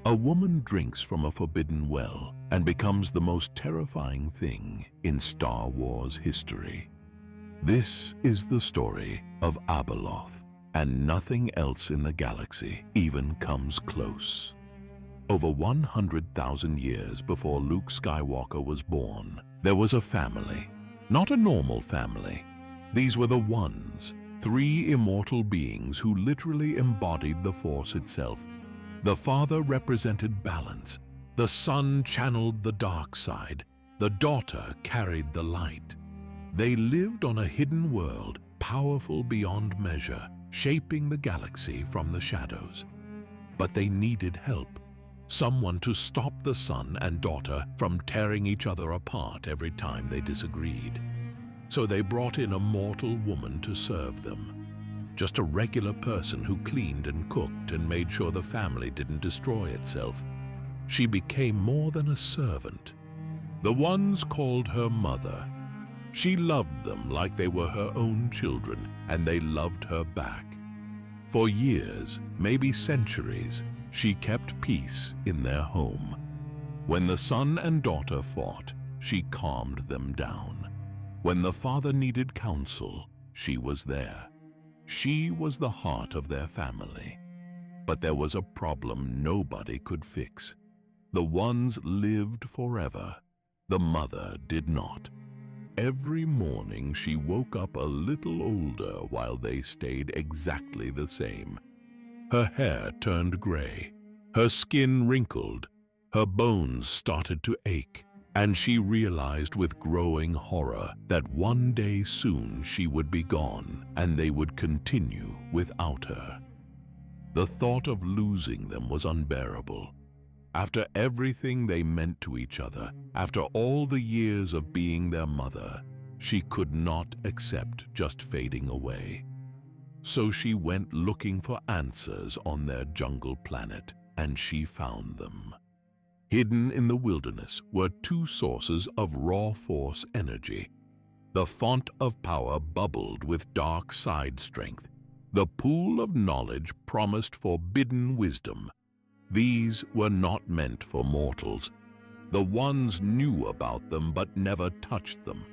A woman drinks from a forbidden well and becomes the most terrifying thing in Star Wars history. This is the story of Abeloth, and nothing else in the galaxy even comes close. Over 100,000 years before Luke Skywalker was born, there was a family. Not a normal family. These were the Ones, three immortal beings who literally embodied the Force itself. The father represented balance, the son channeled the dark side, the daughter carried the light. They lived on a hidden world, powerful beyond measure, shaping the galaxy from the shadows. But they needed help, someone to stop the son and daughter from tearing each other apart every time they disagreed. So they brought in a mortal woman to serve them. Just a regular person who cleaned and cooked and made sure the family didn't destroy itself. She became more than a servant. The Ones called her mother. She loved them like they were her own children, and they loved her back. For years, maybe centuries, she kept peace in their home. When the son and daughter fought, she calmed them down. When the father needed counsel, she was there. She was the heart of their family. But there was a problem nobody could fix. The Ones lived forever. The mother did not. Every morning she woke up a little older while they stayed exactly the same. Her hair turned gray, her skin wrinkled, her bones started to ache, and she realized with growing horror that one day soon she would be gone and they would continue without her. The thought of losing them was unbearable. After everything they meant to each other, after all the years of being their mother, she could not accept just fading away. So she went looking for answers on their jungle planet, and she found them. Hidden in the wilderness were two sources of raw Force energy. The font of power bubbled with dark side strength. The pool of knowledge promised forbidden wisdom. These were not meant for mortals. The Ones knew about them but never touched them.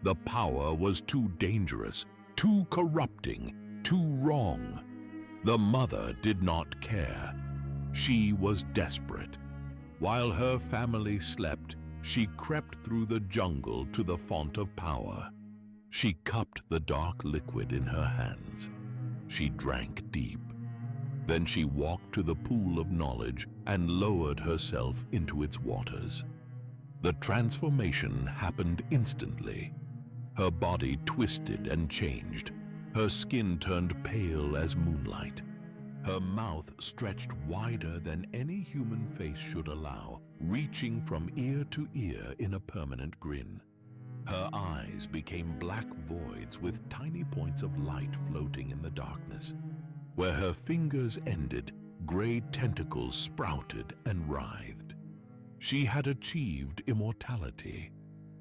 The power was too dangerous, too corrupting, too wrong. The mother did not care. She was desperate. While her family slept, she crept through the jungle to the font of power. She cupped the dark liquid in her hands. She drank deep. Then she walked to the pool of knowledge and lowered herself into its waters. The transformation happened instantly. Her body twisted and changed. Her skin turned pale as moonlight. Her mouth stretched wider than any human face should allow, reaching from ear to ear in a permanent grin. Her eyes became black voids with tiny points of light floating in the darkness. Where her fingers ended, gray tentacles sprouted and writhed. She had achieved immortality,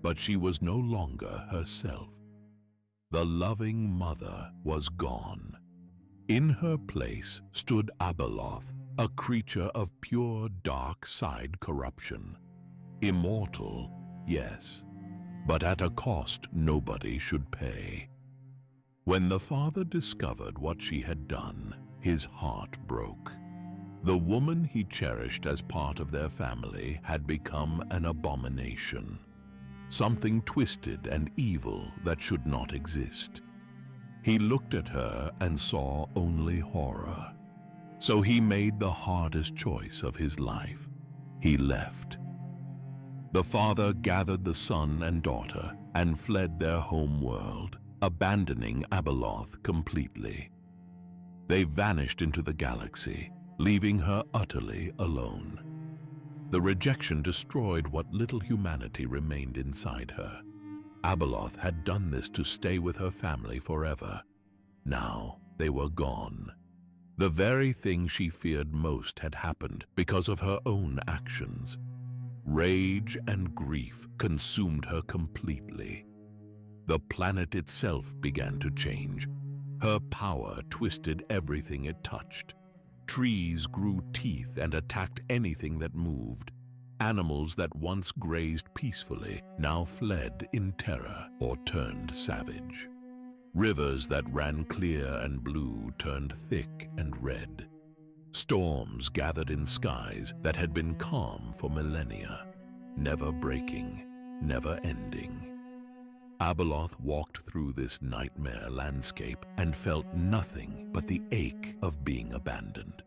but she was no longer herself. The loving mother was gone. In her place stood Abeloth, a creature of pure dark side corruption. Immortal, yes, but at a cost nobody should pay. When the father discovered what she had done, his heart broke. The woman he cherished as part of their family had become an abomination. Something twisted and evil that should not exist. He looked at her and saw only horror. So he made the hardest choice of his life. He left. The father gathered the son and daughter and fled their home world, abandoning Abeloth completely. They vanished into the galaxy, leaving her utterly alone. The rejection destroyed what little humanity remained inside her. Abeloth had done this to stay with her family forever. Now they were gone. The very thing she feared most had happened because of her own actions. Rage and grief consumed her completely. The planet itself began to change. Her power twisted everything it touched. Trees grew teeth and attacked anything that moved. Animals that once grazed peacefully now fled in terror or turned savage. Rivers that ran clear and blue turned thick and red. Storms gathered in skies that had been calm for millennia, never breaking, never ending. Abeloth walked through this nightmare landscape and felt nothing but the ache of being abandoned.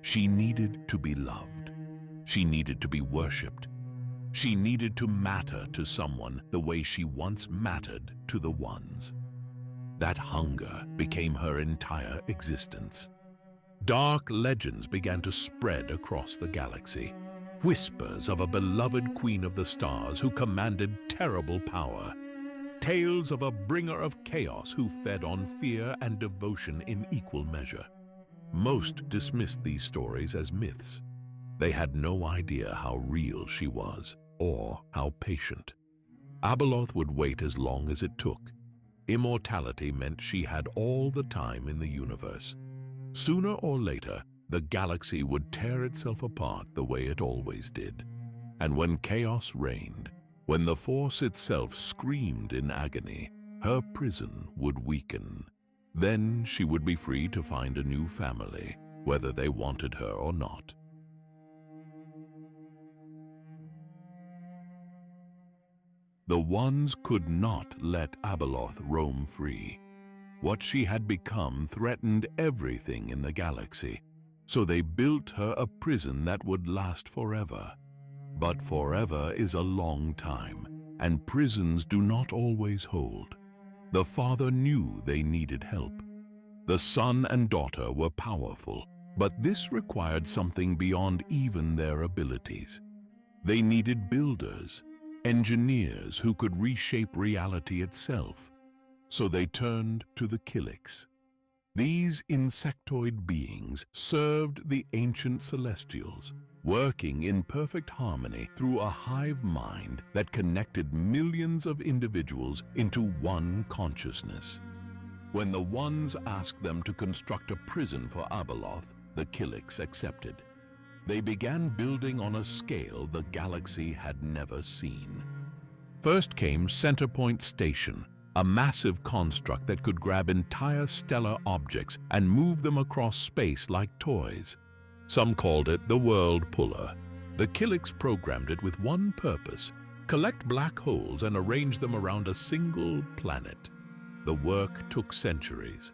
She needed to be loved. She needed to be worshipped. She needed to matter to someone the way she once mattered to the Ones. That hunger became her entire existence. Dark legends began to spread across the galaxy. Whispers of a beloved Queen of the Stars who commanded terrible power. Tales of a bringer of chaos who fed on fear and devotion in equal measure. Most dismissed these stories as myths. They had no idea how real she was, or how patient. Abeloth would wait as long as it took. Immortality meant she had all the time in the universe. Sooner or later, the galaxy would tear itself apart the way it always did. And when chaos reigned, when the Force itself screamed in agony, her prison would weaken. Then she would be free to find a new family, whether they wanted her or not. The Ones could not let Abeloth roam free. What she had become threatened everything in the galaxy, so they built her a prison that would last forever. But forever is a long time, and prisons do not always hold. The father knew they needed help. The son and daughter were powerful, but this required something beyond even their abilities. They needed builders, engineers who could reshape reality itself. So they turned to the Killiks. These insectoid beings served the ancient Celestials, working in perfect harmony through a hive mind that connected millions of individuals into one consciousness. When the Ones asked them to construct a prison for Abeloth, the Killiks accepted. They began building on a scale the galaxy had never seen. First came Centerpoint Station, a massive construct that could grab entire stellar objects and move them across space like toys. Some called it the World Puller. The Killiks programmed it with one purpose: collect black holes and arrange them around a single planet. The work took centuries.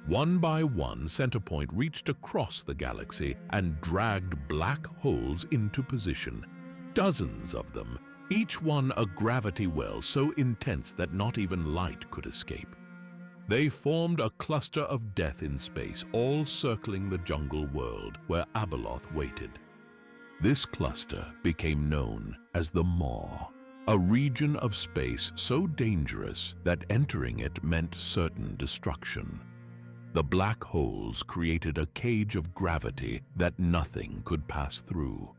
One by one, Centerpoint reached across the galaxy and dragged black holes into position. Dozens of them, each one a gravity well so intense that not even light could escape. They formed a cluster of death in space, all circling the jungle world where Abeloth waited. This cluster became known as the Maw, a region of space so dangerous that entering it meant certain destruction. The black holes created a cage of gravity that nothing could pass through.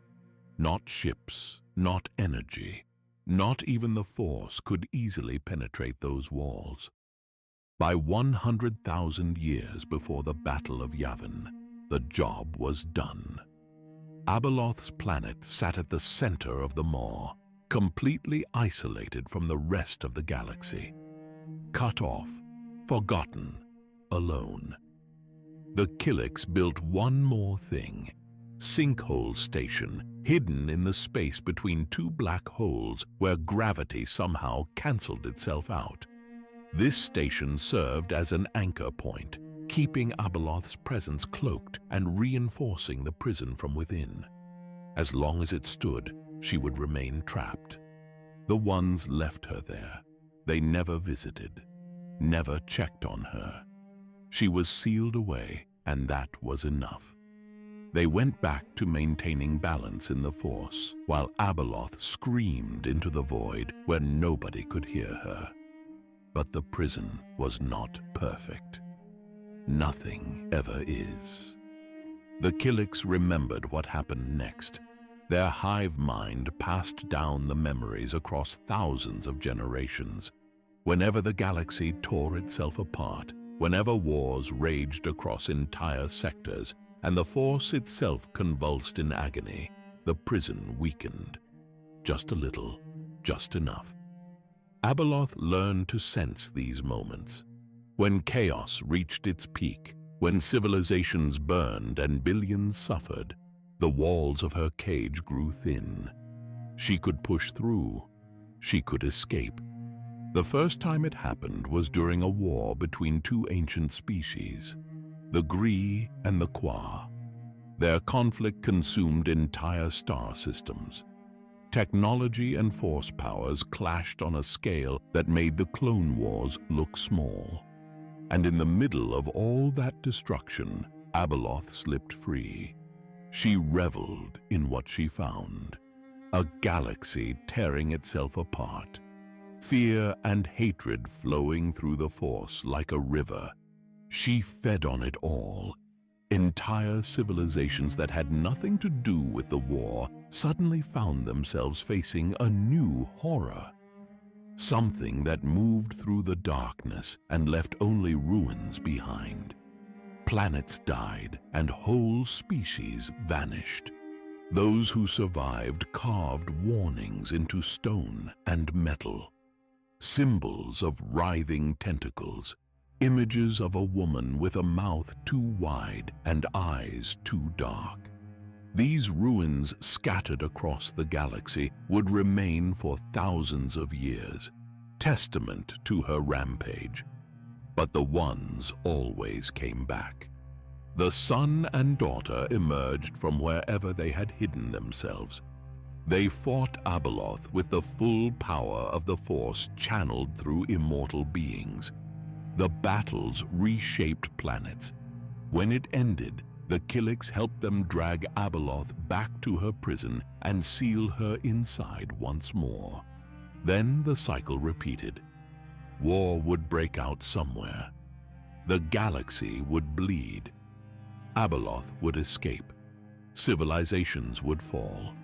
Not ships, not energy, not even the Force could easily penetrate those walls. By 100,000 years before the Battle of Yavin, the job was done. Abeloth's planet sat at the center of the Maw, completely isolated from the rest of the galaxy. Cut off, forgotten, alone. The Killiks built one more thing: Sinkhole Station, hidden in the space between two black holes where gravity somehow canceled itself out. This station served as an anchor point, keeping Abeloth's presence cloaked and reinforcing the prison from within. As long as it stood, she would remain trapped. The Ones left her there. They never visited, never checked on her. She was sealed away, and that was enough. They went back to maintaining balance in the Force, while Abeloth screamed into the void where nobody could hear her. But the prison was not perfect. Nothing ever is. The Killiks remembered what happened next. Their hive mind passed down the memories across thousands of generations. Whenever the galaxy tore itself apart, whenever wars raged across entire sectors, and the Force itself convulsed in agony. The prison weakened. Just a little, just enough. Abeloth learned to sense these moments. When chaos reached its peak, when civilizations burned and billions suffered, the walls of her cage grew thin. She could push through. She could escape. The first time it happened was during a war between two ancient species, the Gree and the Qua. Their conflict consumed entire star systems. Technology and force powers clashed on a scale that made the Clone Wars look small. And in the middle of all that destruction, Abeloth slipped free. She reveled in what she found. A galaxy tearing itself apart. Fear and hatred flowing through the Force like a river. She fed on it all. Entire civilizations that had nothing to do with the war suddenly found themselves facing a new horror. Something that moved through the darkness and left only ruins behind. Planets died and whole species vanished. Those who survived carved warnings into stone and metal. Symbols of writhing tentacles. Images of a woman with a mouth too wide and eyes too dark. These ruins scattered across the galaxy would remain for thousands of years, testament to her rampage. But the ones always came back. The son and daughter emerged from wherever they had hidden themselves. They fought Abeloth with the full power of the Force channeled through immortal beings. The battles reshaped planets. When it ended, the Killiks helped them drag Abeloth back to her prison and seal her inside once more. Then the cycle repeated. War would break out somewhere. The galaxy would bleed. Abeloth would escape. Civilizations would fall.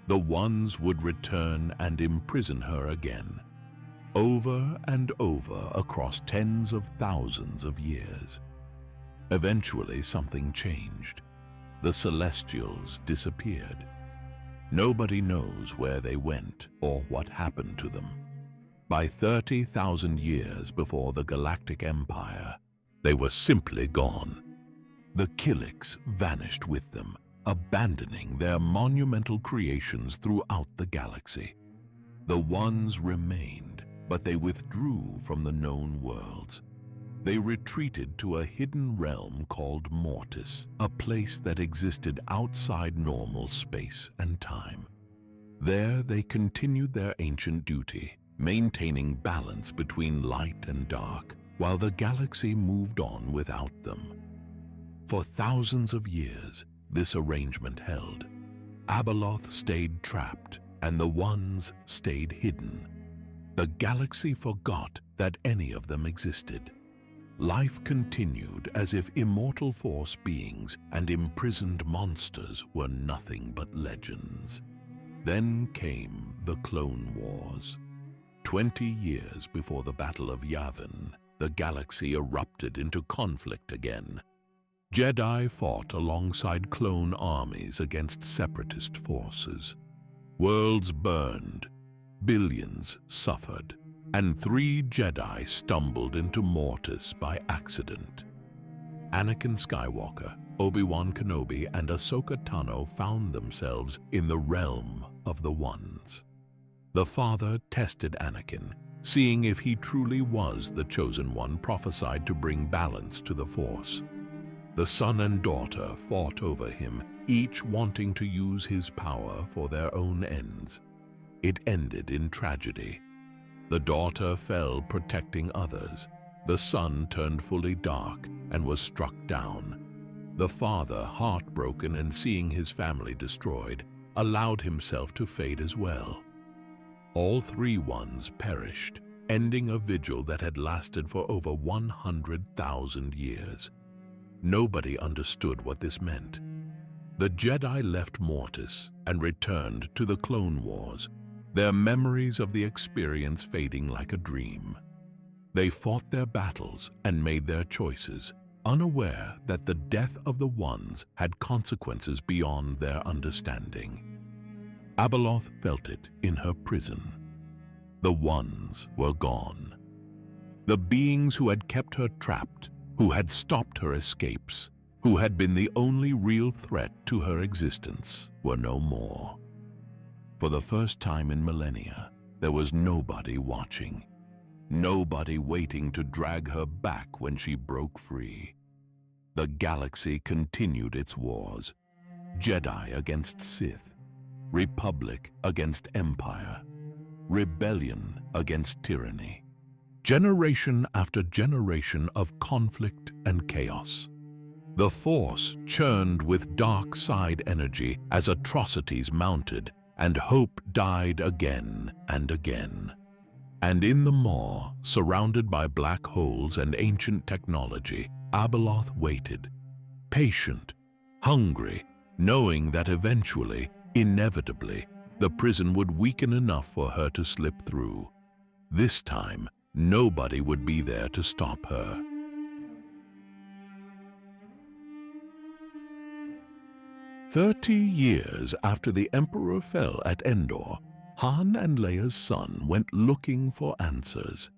The Ones would return and imprison her again. Over and over across tens of thousands of years. Eventually something changed. The Celestials disappeared. Nobody knows where they went or what happened to them. By 30,000 years before the Galactic Empire, they were simply gone. The Killiks vanished with them, abandoning their monumental creations throughout the galaxy. The Ones remained, but they withdrew from the known worlds. They retreated to a hidden realm called Mortis, a place that existed outside normal space and time. There they continued their ancient duty, maintaining balance between light and dark, while the galaxy moved on without them. For thousands of years, this arrangement held. Abeloth stayed trapped, and the Ones stayed hidden. The galaxy forgot that any of them existed. Life continued as if immortal Force beings and imprisoned monsters were nothing but legends. Then came the Clone Wars. 20 years before the Battle of Yavin, the galaxy erupted into conflict again. Jedi fought alongside clone armies against separatist forces. Worlds burned, billions suffered, and 3 Jedi stumbled into Mortis by accident. Anakin Skywalker, Obi-Wan Kenobi, and Ahsoka Tano found themselves in the realm of the Ones. The Father tested Anakin, seeing if he truly was the chosen one prophesied to bring balance to the Force. The son and daughter fought over him, each wanting to use his power for their own ends. It ended in tragedy. The daughter fell protecting others. The son turned fully dark and was struck down. The father, heartbroken and seeing his family destroyed, allowed himself to fade as well. All 3 Ones perished, ending a vigil that had lasted for over 100,000 years. Nobody understood what this meant. The Jedi left Mortis and returned to the Clone Wars, their memories of the experience fading like a dream. They fought their battles and made their choices, unaware that the death of the Ones had consequences beyond their understanding. Abeloth felt it in her prison. The Ones were gone. The beings who had kept her trapped, who had stopped her escapes, who had been the only real threat to her existence, were no more. For the first time in millennia, there was nobody watching. Nobody waiting to drag her back when she broke free. The galaxy continued its wars. Jedi against Sith. Republic against Empire. Rebellion against tyranny. Generation after generation of conflict and chaos. The Force churned with dark side energy as atrocities mounted and hope died again and again. And in the maw, surrounded by black holes and ancient technology, Abeloth waited, patient, hungry, knowing that eventually, inevitably, the prison would weaken enough for her to slip through. This time, nobody would be there to stop her. "30 years after the Emperor fell at Endor, Han and Leia's son went looking for answers.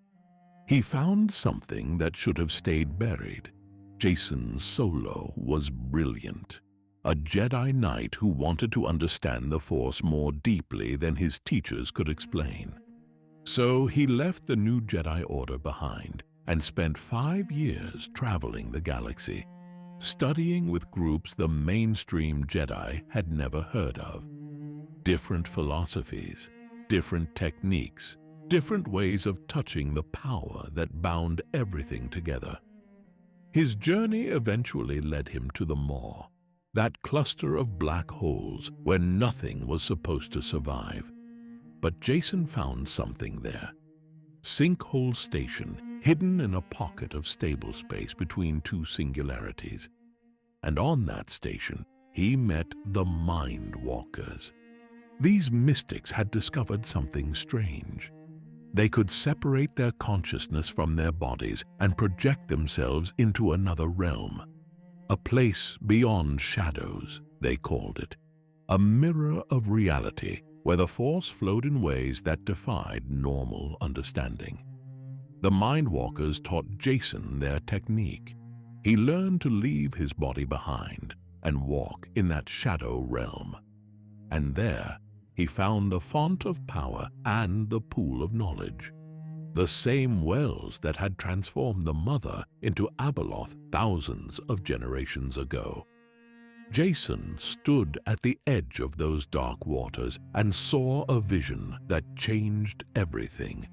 He found something that should have stayed buried. Jacen Solo was brilliant, a Jedi Knight who wanted to understand the Force more deeply than his teachers could explain. So he left the new Jedi Order behind and spent 5 years traveling the galaxy, studying with groups the mainstream Jedi had never heard of. Different philosophies, different techniques, different ways of touching the power that bound everything together. His journey eventually led him to the Maw, that cluster of black holes where nothing was supposed to survive. But Jacen found something there. Sinkhole Station, hidden in a pocket of stable space between two singularities. And on that station, he met the Mind Walkers. These mystics had discovered something strange. They could separate their consciousness from their bodies and project themselves into another realm. A place beyond shadows, they called it. A mirror of reality where the Force flowed in ways that defied normal understanding. The Mind Walkers taught Jacen their technique. He learned to leave his body behind and walk in that shadow realm. And there, he found the font of power and the pool of knowledge. The same wells that had transformed the Mother into Abeloth thousands of generations ago. Jacen stood at the edge of those dark waters and saw a vision that changed everything.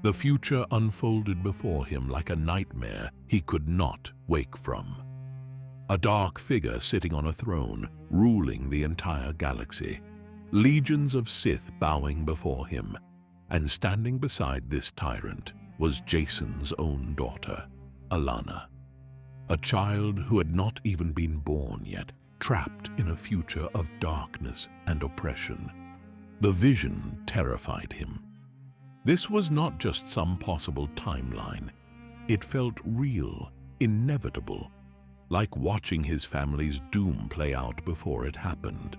The future unfolded before him like a nightmare he could not wake from. A dark figure sitting on a throne, ruling the entire galaxy. Legions of Sith bowing before him, and standing beside this tyrant was Jacen's own daughter, Alana. A child who had not even been born yet, trapped in a future of darkness and oppression. The vision terrified him. This was not just some possible timeline. It felt real, inevitable, like watching his family's doom play out before it happened.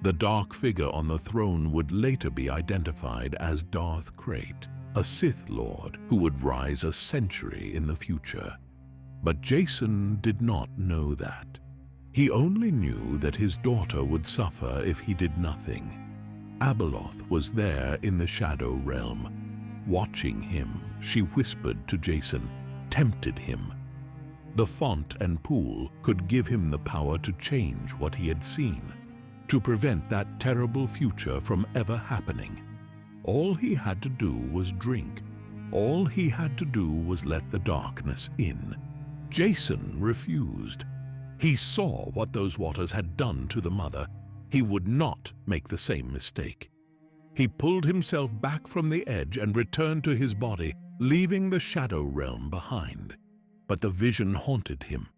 The dark figure on the throne would later be identified as Darth Krayt, a Sith Lord who would rise a century in the future. But Jacen did not know that. He only knew that his daughter would suffer if he did nothing. Abeloth was there in the Shadow Realm. Watching him, she whispered to Jacen, tempted him. The font and pool could give him the power to change what he had seen, to prevent that terrible future from ever happening. All he had to do was drink. All he had to do was let the darkness in. Jacen refused. He saw what those waters had done to the Mother. He would not make the same mistake. He pulled himself back from the edge and returned to his body, leaving the Shadow Realm behind. But the vision haunted him.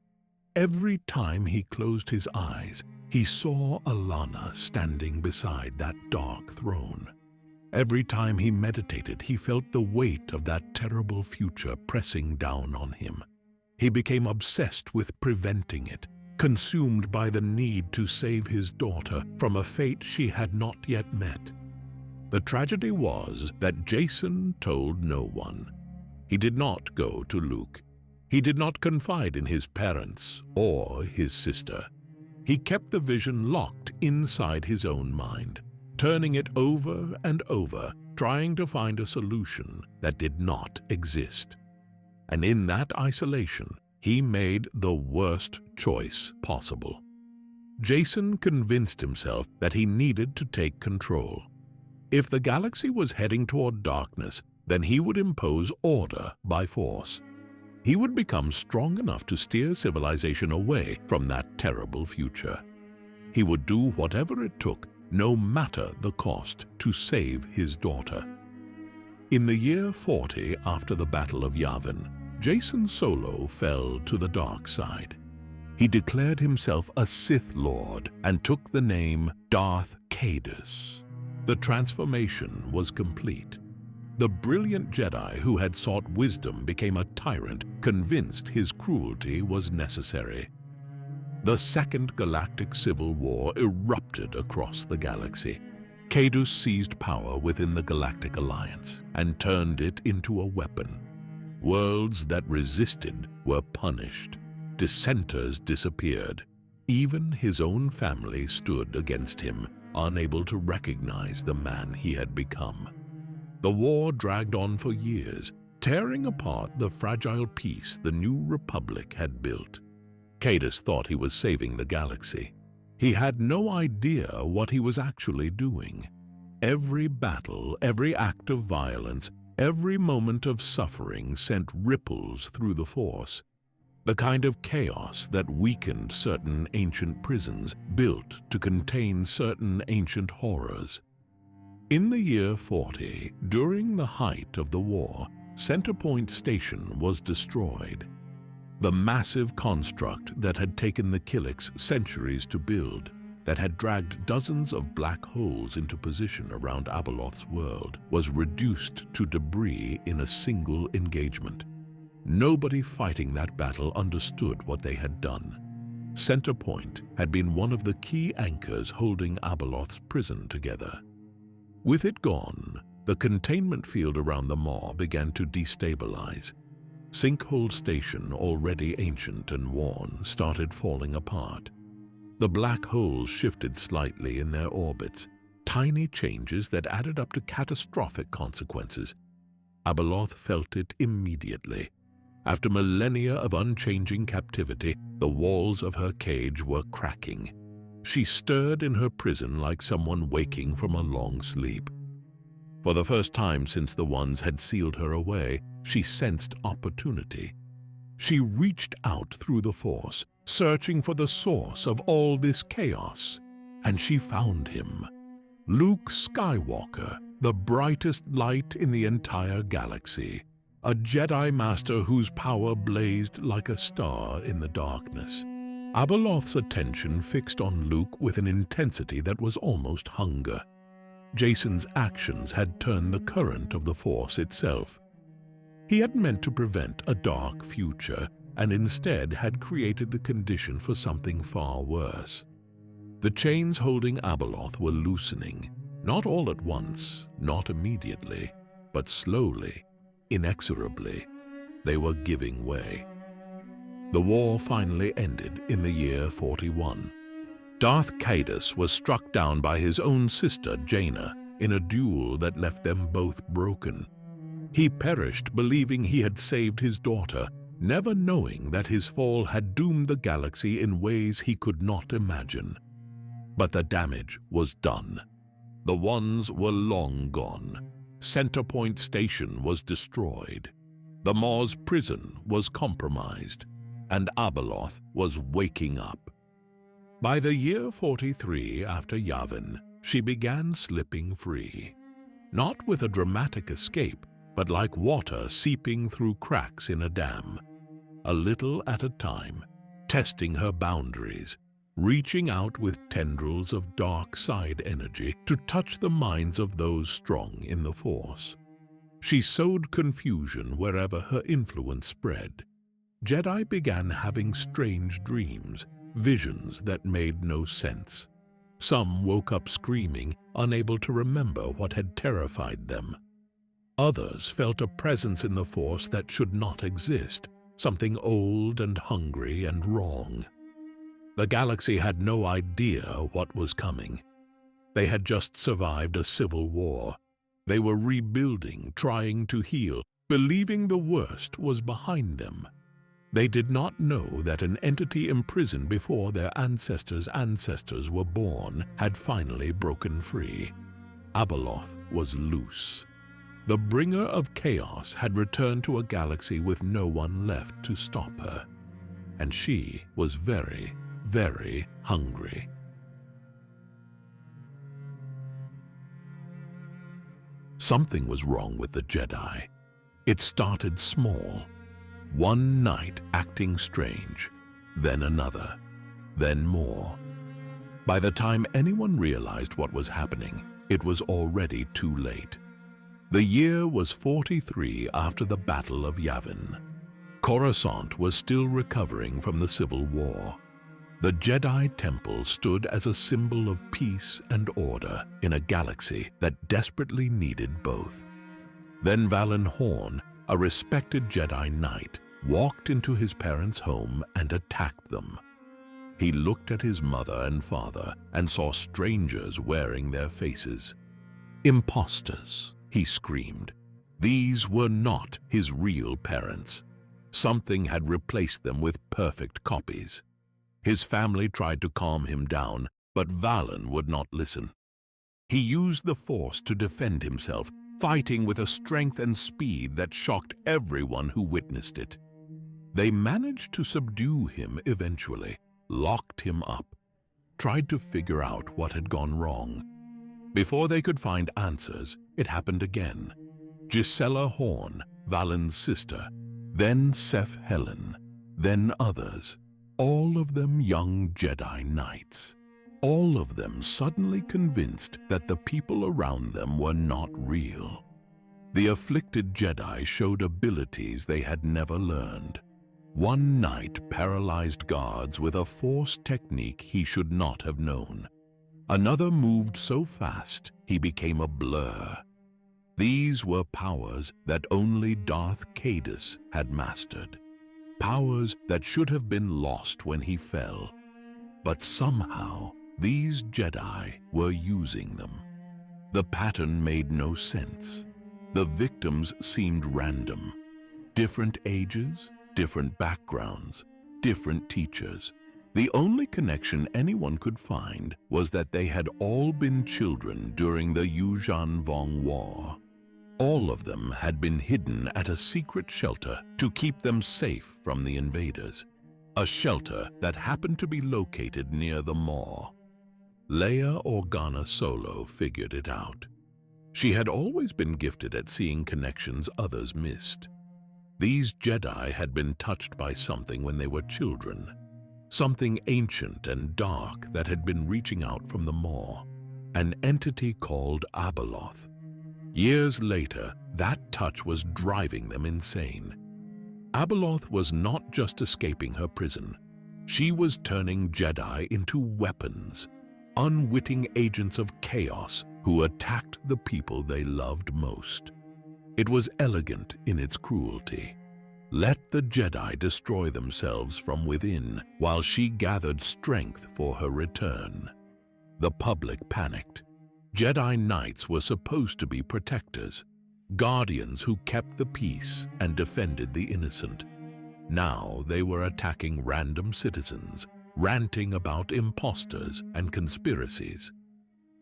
Every time he closed his eyes, he saw Alana standing beside that dark throne. Every time he meditated, he felt the weight of that terrible future pressing down on him. He became obsessed with preventing it, consumed by the need to save his daughter from a fate she had not yet met. The tragedy was that Jacen told no one. He did not go to Luke. He did not confide in his parents or his sister. He kept the vision locked inside his own mind, turning it over and over, trying to find a solution that did not exist. And in that isolation, he made the worst choice possible. Jacen convinced himself that he needed to take control. If the galaxy was heading toward darkness, then he would impose order by force. He would become strong enough to steer civilization away from that terrible future. He would do whatever it took, no matter the cost, to save his daughter. In the year 40 after the Battle of Yavin, Jacen Solo fell to the dark side. He declared himself a Sith Lord and took the name Darth Caedus. The transformation was complete. The brilliant Jedi who had sought wisdom became a tyrant, convinced his cruelty was necessary. The Second Galactic Civil War erupted across the galaxy. Caedus seized power within the Galactic Alliance and turned it into a weapon. Worlds that resisted were punished. Dissenters disappeared. Even his own family stood against him, unable to recognize the man he had become. The war dragged on for years, tearing apart the fragile peace the new republic had built. Caedus thought he was saving the galaxy. He had no idea what he was actually doing. Every battle, every act of violence, every moment of suffering sent ripples through the Force. The kind of chaos that weakened certain ancient prisons, built to contain certain ancient horrors. In the year 40, during the height of the war, Centerpoint Station was destroyed. The massive construct that had taken the Killiks centuries to build, that had dragged dozens of black holes into position around Abeloth's world, was reduced to debris in a single engagement. Nobody fighting that battle understood what they had done. Centerpoint had been one of the key anchors holding Abeloth's prison together. With it gone, the containment field around the Maw began to destabilize. Sinkhole Station, already ancient and worn, started falling apart. The black holes shifted slightly in their orbits, tiny changes that added up to catastrophic consequences. Abeloth felt it immediately. After millennia of unchanging captivity, the walls of her cage were cracking. She stirred in her prison like someone waking from a long sleep. For the first time since the Ones had sealed her away, she sensed opportunity. She reached out through the Force, searching for the source of all this chaos, and she found him. Luke Skywalker, the brightest light in the entire galaxy. A Jedi Master whose power blazed like a star in the darkness. Abeloth's attention fixed on Luke with an intensity that was almost hunger. Jacen's actions had turned the current of the Force itself. He had meant to prevent a dark future, and instead had created the condition for something far worse. The chains holding Abeloth were loosening, not all at once, not immediately, but slowly. Inexorably, they were giving way. The war finally ended in the year 41. Darth Caedus was struck down by his own sister, Jaina, in a duel that left them both broken. He perished believing he had saved his daughter, never knowing that his fall had doomed the galaxy in ways he could not imagine. But the damage was done. The Ones were long gone. Centerpoint Station was destroyed. The Maw's prison was compromised, and Abeloth was waking up. By the year 43 after Yavin, she began slipping free. Not with a dramatic escape, but like water seeping through cracks in a dam. A little at a time, testing her boundaries, reaching out with tendrils of dark side energy to touch the minds of those strong in the Force. She sowed confusion wherever her influence spread. Jedi began having strange dreams, visions that made no sense. Some woke up screaming, unable to remember what had terrified them. Others felt a presence in the Force that should not exist, something old and hungry and wrong. The galaxy had no idea what was coming. They had just survived a civil war. They were rebuilding, trying to heal, believing the worst was behind them. They did not know that an entity imprisoned before their ancestors' ancestors were born had finally broken free. Abeloth was loose. The bringer of chaos had returned to a galaxy with no one left to stop her. And she was very, very hungry. Something was wrong with the Jedi. It started small. One night acting strange, then another, then more. By the time anyone realized what was happening, it was already too late. The year was 43 after the Battle of Yavin. Coruscant was still recovering from the Civil War. The Jedi Temple stood as a symbol of peace and order in a galaxy that desperately needed both. Then Valen Horn, a respected Jedi Knight, walked into his parents' home and attacked them. He looked at his mother and father and saw strangers wearing their faces. Imposters, he screamed. These were not his real parents. Something had replaced them with perfect copies. His family tried to calm him down, but Valen would not listen. He used the Force to defend himself, fighting with a strength and speed that shocked everyone who witnessed it. They managed to subdue him eventually, locked him up, tried to figure out what had gone wrong. Before they could find answers, it happened again. Gisela Horn, Valen's sister, then Seth Helen, then others, all of them young Jedi Knights. All of them suddenly convinced that the people around them were not real. The afflicted Jedi showed abilities they had never learned. One knight paralyzed guards with a Force technique he should not have known. Another moved so fast he became a blur. These were powers that only Darth Caedus had mastered. Powers that should have been lost when he fell. But somehow, these Jedi were using them. The pattern made no sense. The victims seemed random. Different ages, different backgrounds, different teachers. The only connection anyone could find was that they had all been children during the Yuuzhan Vong War. All of them had been hidden at a secret shelter to keep them safe from the invaders. A shelter that happened to be located near the Maw. Leia Organa Solo figured it out. She had always been gifted at seeing connections others missed. These Jedi had been touched by something when they were children. Something ancient and dark that had been reaching out from the Maw. An entity called Abeloth. Years later, that touch was driving them insane. Abeloth was not just escaping her prison. She was turning Jedi into weapons. Unwitting agents of chaos who attacked the people they loved most. It was elegant in its cruelty. Let the Jedi destroy themselves from within while she gathered strength for her return. The public panicked. Jedi Knights were supposed to be protectors, guardians who kept the peace and defended the innocent. Now they were attacking random citizens, ranting about imposters and conspiracies.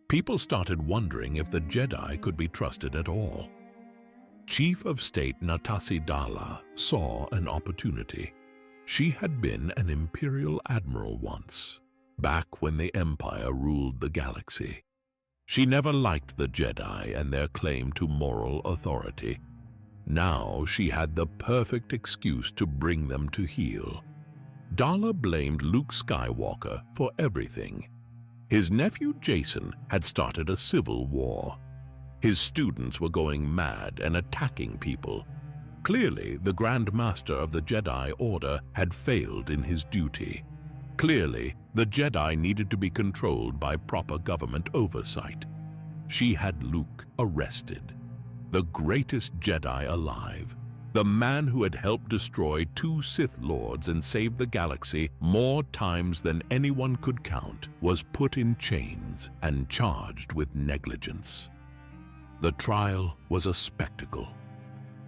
People started wondering if the Jedi could be trusted at all. Chief of State Natasi Dala saw an opportunity. She had been an Imperial Admiral once, back when the Empire ruled the galaxy. She never liked the Jedi and their claim to moral authority. Now she had the perfect excuse to bring them to heel. Dala blamed Luke Skywalker for everything. His nephew Jacen had started a civil war. His students were going mad and attacking people. Clearly, the Grand Master of the Jedi Order had failed in his duty. Clearly, the Jedi needed to be controlled by proper government oversight. She had Luke arrested, the greatest Jedi alive. The man who had helped destroy 2 Sith Lords and saved the galaxy more times than anyone could count was put in chains and charged with negligence. The trial was a spectacle.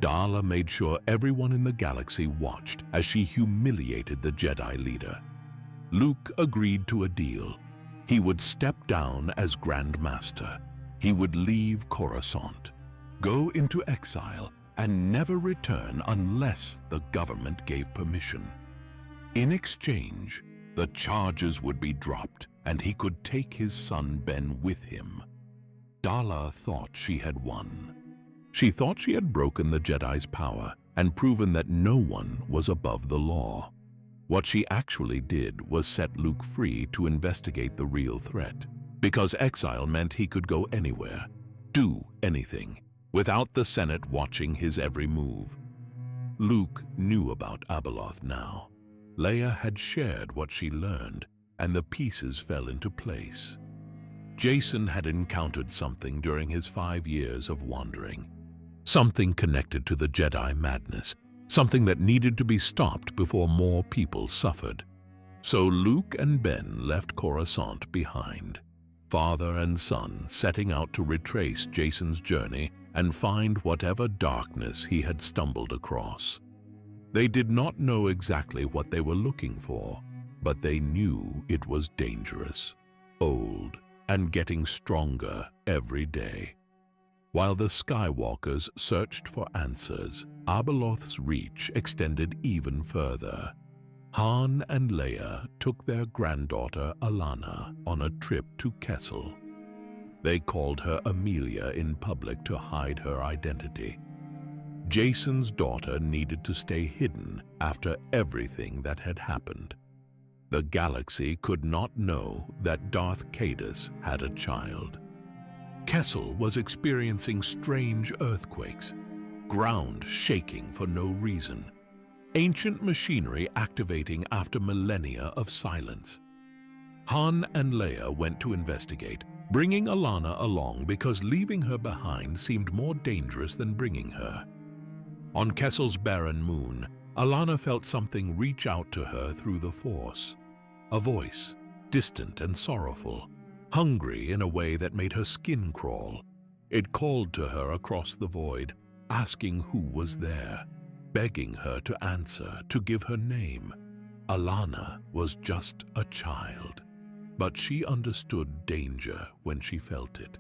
Darla made sure everyone in the galaxy watched as she humiliated the Jedi leader. Luke agreed to a deal. He would step down as Grand Master. He would leave Coruscant, go into exile, and never return unless the government gave permission. In exchange, the charges would be dropped and he could take his son Ben with him. Darla thought she had won. She thought she had broken the Jedi's power and proven that no one was above the law. What she actually did was set Luke free to investigate the real threat, because exile meant he could go anywhere, do anything, without the Senate watching his every move. Luke knew about Abeloth now. Leia had shared what she learned, and the pieces fell into place. Jacen had encountered something during his 5 years of wandering. Something connected to the Jedi madness, something that needed to be stopped before more people suffered. So Luke and Ben left Coruscant behind, father and son setting out to retrace Jacen's journey and find whatever darkness he had stumbled across. They did not know exactly what they were looking for, but they knew it was dangerous, old, and getting stronger every day. While the Skywalkers searched for answers, Abeloth's reach extended even further. Han and Leia took their granddaughter Alana on a trip to Kessel. They called her Amelia in public to hide her identity. Jacen's daughter needed to stay hidden after everything that had happened. The galaxy could not know that Darth Caedus had a child. Kessel was experiencing strange earthquakes, ground shaking for no reason, ancient machinery activating after millennia of silence. Han and Leia went to investigate, bringing Alana along because leaving her behind seemed more dangerous than bringing her. On Kessel's barren moon, Alana felt something reach out to her through the Force. A voice, distant and sorrowful, hungry in a way that made her skin crawl. It called to her across the void, asking who was there, begging her to answer, to give her name. Alana was just a child, but she understood danger when she felt it.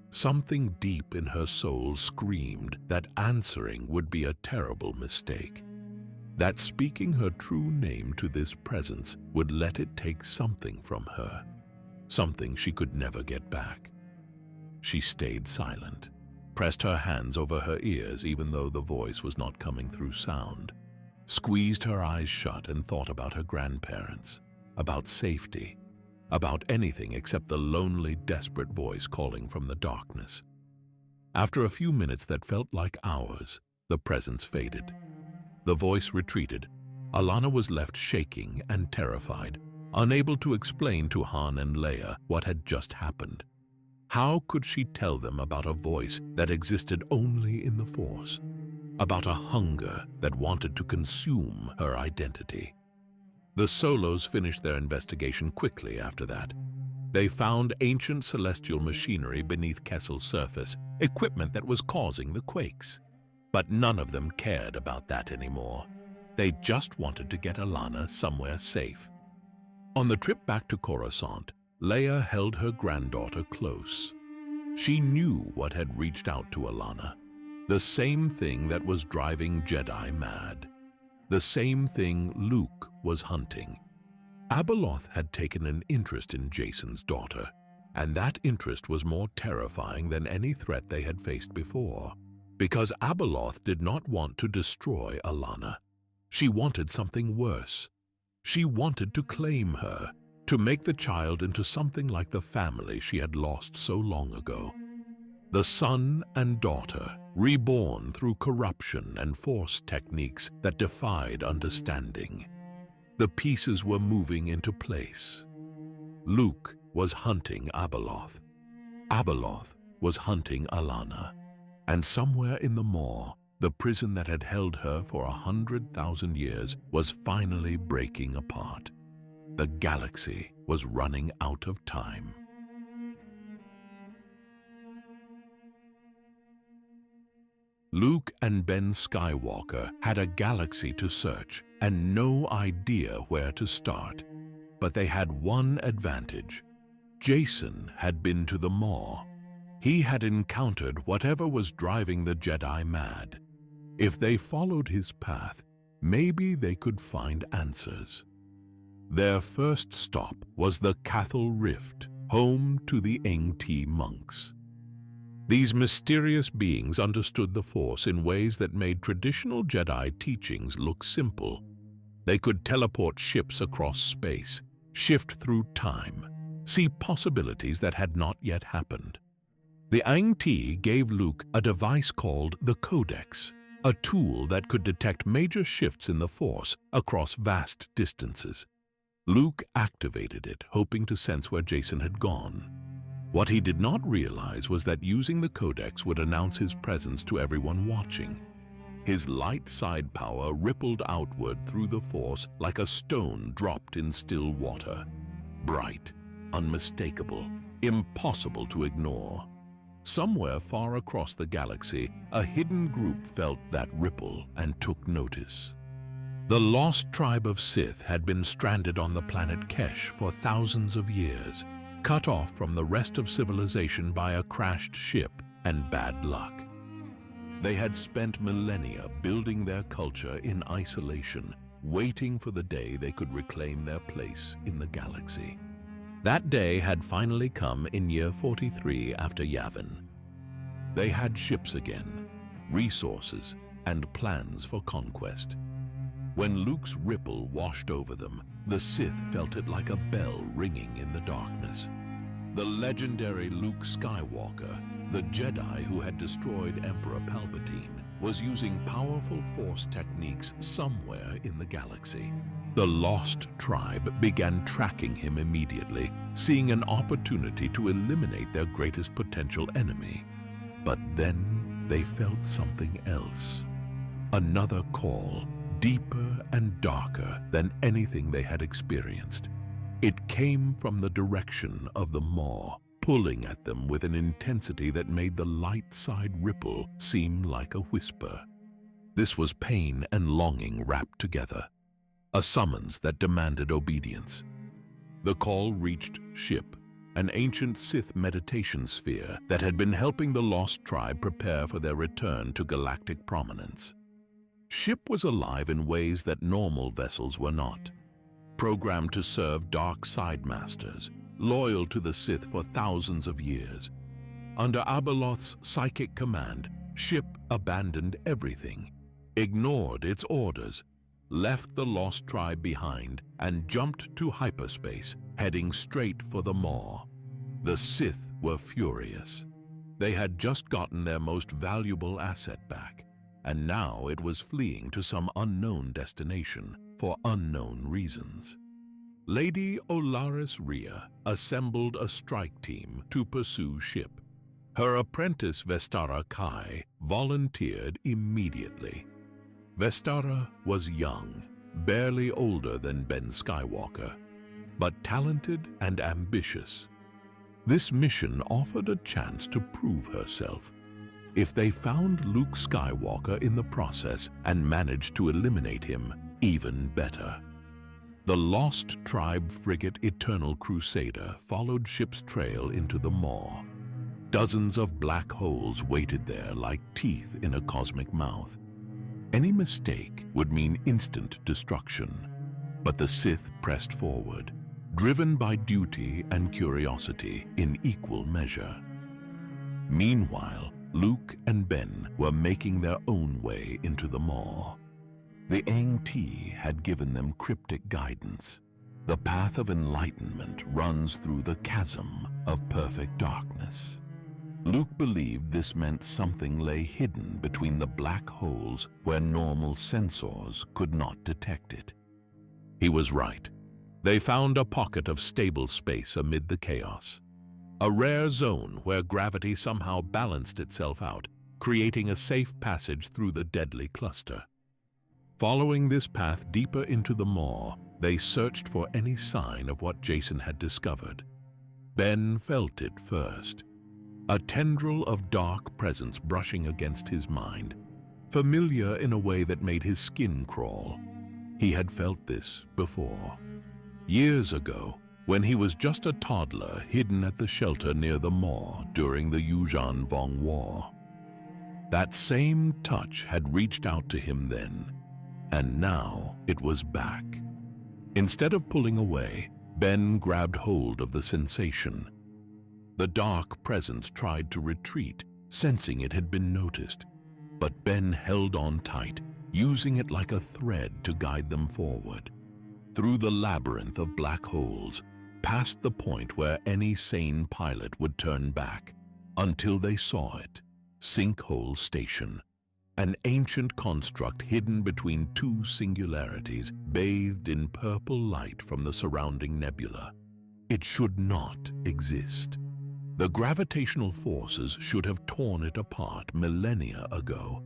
Something deep in her soul screamed that answering would be a terrible mistake, that speaking her true name to this presence would let it take something from her, something she could never get back. She stayed silent, pressed her hands over her ears even though the voice was not coming through sound, squeezed her eyes shut and thought about her grandparents, about safety, about anything except the lonely, desperate voice calling from the darkness. After a few minutes that felt like hours, the presence faded. The voice retreated. Alana was left shaking and terrified, unable to explain to Han and Leia what had just happened. How could she tell them about a voice that existed only in the Force, about a hunger that wanted to consume her identity? The Solos finished their investigation quickly after that. They found ancient celestial machinery beneath Kessel's surface, equipment that was causing the quakes. But none of them cared about that anymore. They just wanted to get Alana somewhere safe. On the trip back to Coruscant, Leia held her granddaughter close. She knew what had reached out to Alana, the same thing that was driving Jedi mad, the same thing Luke was hunting. Abeloth had taken an interest in Jacen's daughter, and that interest was more terrifying than any threat they had faced before, because Abeloth did not want to destroy Alana. She wanted something worse. She wanted to claim her, to make the child into something like the family she had lost so long ago. The son and daughter, reborn through corruption and force techniques that defied understanding. The pieces were moving into place. Luke was hunting Abeloth. Abeloth was hunting Alana. And somewhere in the maw, the prison that had held her for 100,000 years was finally breaking apart. The galaxy was running out of time. Luke and Ben Skywalker had a galaxy to search and no idea where to start. But they had one advantage. Jacen had been to the maw. He had encountered whatever was driving the Jedi mad. If they followed his path, maybe they could find answers. Their first stop was the Cathal Rift, home to the Aing-Ti monks. These mysterious beings understood the Force in ways that made traditional Jedi teachings look simple. They could teleport ships across space, shift through time, see possibilities that had not yet happened. The Aing-Ti gave Luke a device called the Codex, a tool that could detect major shifts in the Force across vast distances. Luke activated it, hoping to sense where Jacen had gone. What he did not realize was that using the Codex would announce his presence to everyone watching. His light side power rippled outward through the Force like a stone dropped in still water. Bright, unmistakable, impossible to ignore. Somewhere far across the galaxy, a hidden group felt that ripple and took notice. The lost tribe of Sith had been stranded on the planet Kesh for thousands of years, cut off from the rest of civilization by a crashed ship and bad luck. They had spent millennia building their culture in isolation, waiting for the day they could reclaim their place in the galaxy. That day had finally come in year 43 after Yavin. They had ships again, resources, and plans for conquest. When Luke's ripple washed over them, the Sith felt it like a bell ringing in the darkness. The legendary Luke Skywalker, the Jedi who had destroyed Emperor Palpatine, was using powerful Force techniques somewhere in the galaxy. The lost tribe began tracking him immediately, seeing an opportunity to eliminate their greatest potential enemy. But then they felt something else. Another call, deeper and darker than anything they had experienced. It came from the direction of the maw, pulling at them with an intensity that made the light side ripple seem like a whisper. This was pain and longing wrapped together, a summons that demanded obedience. The call reached Ship, an ancient Sith meditation sphere that had been helping the lost tribe prepare for their return to galactic prominence. Ship was alive in ways that normal vessels were not. Programmed to serve dark side masters, loyal to the Sith for thousands of years. Under Abeloth's psychic command, Ship abandoned everything, ignored its orders, left the lost tribe behind, and jumped to hyperspace, heading straight for the maw. The Sith were furious. They had just gotten their most valuable asset back, and now it was fleeing to some unknown destination for unknown reasons. Lady Olaris Rhea assembled a strike team to pursue Ship. Her apprentice Vestara Kai volunteered immediately. Vestara was young, barely older than Ben Skywalker, but talented and ambitious. This mission offered a chance to prove herself. If they found Luke Skywalker in the process and managed to eliminate him, even better. The lost tribe frigate Eternal Crusader followed Ship's trail into the maw. Dozens of black holes waited there like teeth in a cosmic mouth. Any mistake would mean instant destruction, but the Sith pressed forward, driven by duty and curiosity in equal measure. Meanwhile, Luke and Ben were making their own way into the maw. The Aing-Ti had given them cryptic guidance. The path of enlightenment runs through the chasm of perfect darkness. Luke believed this meant something lay hidden between the black holes where normal sensors could not detect it. He was right. They found a pocket of stable space amid the chaos. A rare zone where gravity somehow balanced itself out, creating a safe passage through the deadly cluster. Following this path deeper into the maw, they searched for any sign of what Jacen had discovered. Ben felt it first. A tendril of dark presence brushing against his mind, familiar in a way that made his skin crawl. He had felt this before. Years ago, when he was just a toddler hidden at the shelter near the maw during the Yuuzhan Vong War. That same touch had reached out to him then, and now it was back. Instead of pulling away, Ben grabbed hold of the sensation. The dark presence tried to retreat, sensing it had been noticed, but Ben held on tight, using it like a thread to guide them forward. Through the labyrinth of black holes, past the point where any sane pilot would turn back, until they saw it. Sinkhole Station, an ancient construct hidden between two singularities, bathed in purple light from the surrounding nebula. It should not exist. The gravitational forces should have torn it apart millennia ago,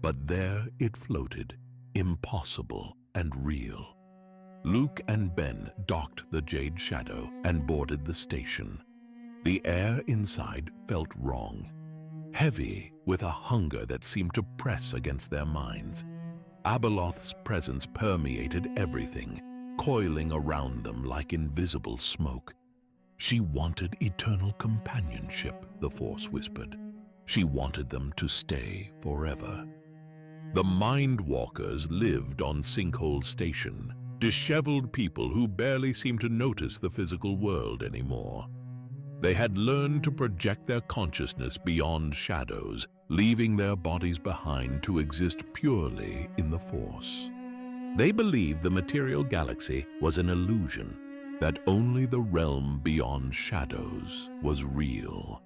but there it floated, impossible and real. Luke and Ben docked the Jade Shadow and boarded the station. The air inside felt wrong, heavy with a hunger that seemed to press against their minds. Abeloth's presence permeated everything, coiling around them like invisible smoke. She wanted eternal companionship, the Force whispered. She wanted them to stay forever. The Mind Walkers lived on Sinkhole Station, disheveled people who barely seemed to notice the physical world anymore. They had learned to project their consciousness beyond shadows, leaving their bodies behind to exist purely in the Force. They believed the material galaxy was an illusion, that only the realm beyond shadows was real.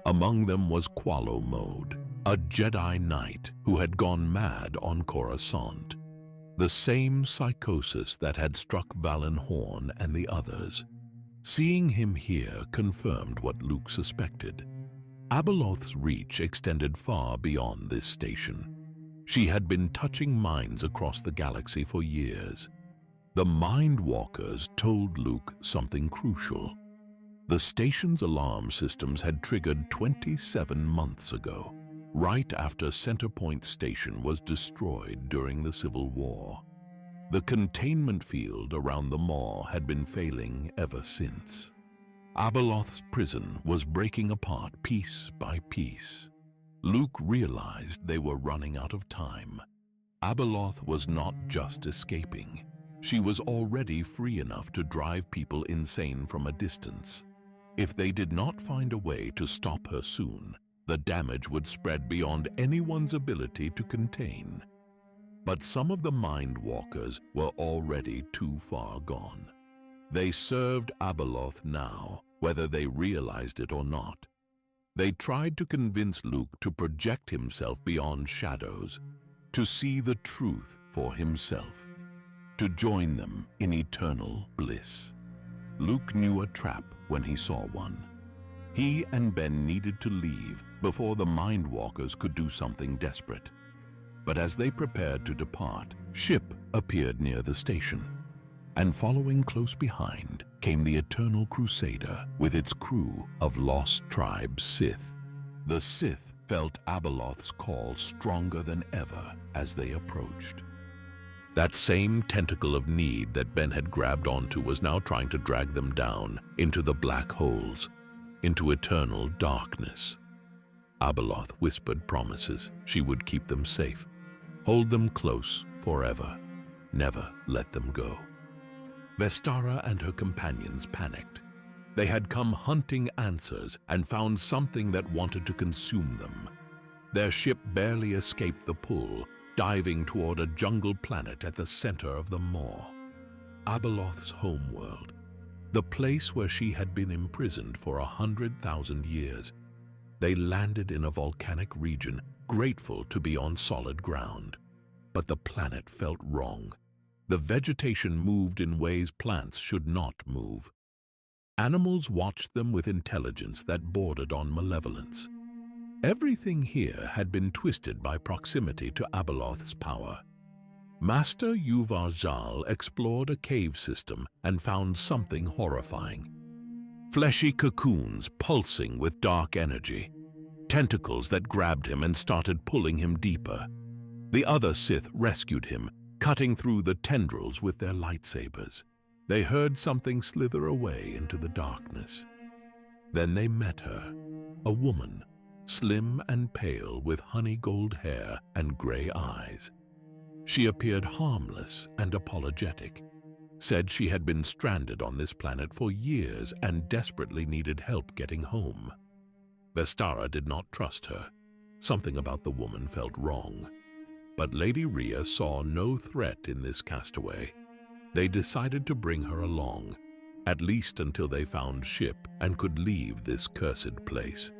Among them was Qualo Mode, a Jedi Knight who had gone mad on Coruscant. The same psychosis that had struck Valen Horn and the others. Seeing him here confirmed what Luke suspected. Abeloth's reach extended far beyond this station. She had been touching minds across the galaxy for years. The Mind Walkers told Luke something crucial. The station's alarm systems had triggered 27 months ago, right after Centerpoint Station was destroyed during the Civil War. The containment field around the maw had been failing ever since. Abeloth's prison was breaking apart piece by piece. Luke realized they were running out of time. Abeloth was not just escaping. She was already free enough to drive people insane from a distance. If they did not find a way to stop her soon, the damage would spread beyond anyone's ability to contain. But some of the Mind Walkers were already too far gone. They served Abeloth now, whether they realized it or not. They tried to convince Luke to project himself beyond shadows, to see the truth for himself, to join them in eternal bliss. Luke knew a trap when he saw one. He and Ben needed to leave before the Mind Walkers could do something desperate. But as they prepared to depart, ship appeared near the station. And following close behind came the Eternal Crusader with its crew of Lost Tribe Sith. The Sith felt Abeloth's call stronger than ever as they approached. That same tentacle of need that Ben had grabbed onto was now trying to drag them down into the black holes, into eternal darkness. Abeloth whispered promises she would keep them safe, hold them close forever, never let them go. Vestara and her companions panicked. They had come hunting answers and found something that wanted to consume them. Their ship barely escaped the pull, diving toward a jungle planet at the center of the maw. Abeloth's homeworld, the place where she had been imprisoned for 100,000 years. They landed in a volcanic region, grateful to be on solid ground. But the planet felt wrong. The vegetation moved in ways plants should not move. Animals watched them with intelligence that bordered on malevolence. Everything here had been twisted by proximity to Abeloth's power. Master Yuvar Zal explored a cave system and found something horrifying. Fleshy cocoons pulsing with dark energy, tentacles that grabbed him and started pulling him deeper. The other Sith rescued him, cutting through the tendrils with their lightsabers. They heard something slither away into the darkness. Then they met her, a woman, slim and pale with honey gold hair and gray eyes. She appeared harmless and apologetic, said she had been stranded on this planet for years and desperately needed help getting home. Vestara did not trust her. Something about the woman felt wrong. But Lady Rhea saw no threat in this castaway. They decided to bring her along, at least until they found ship and could leave this cursed place.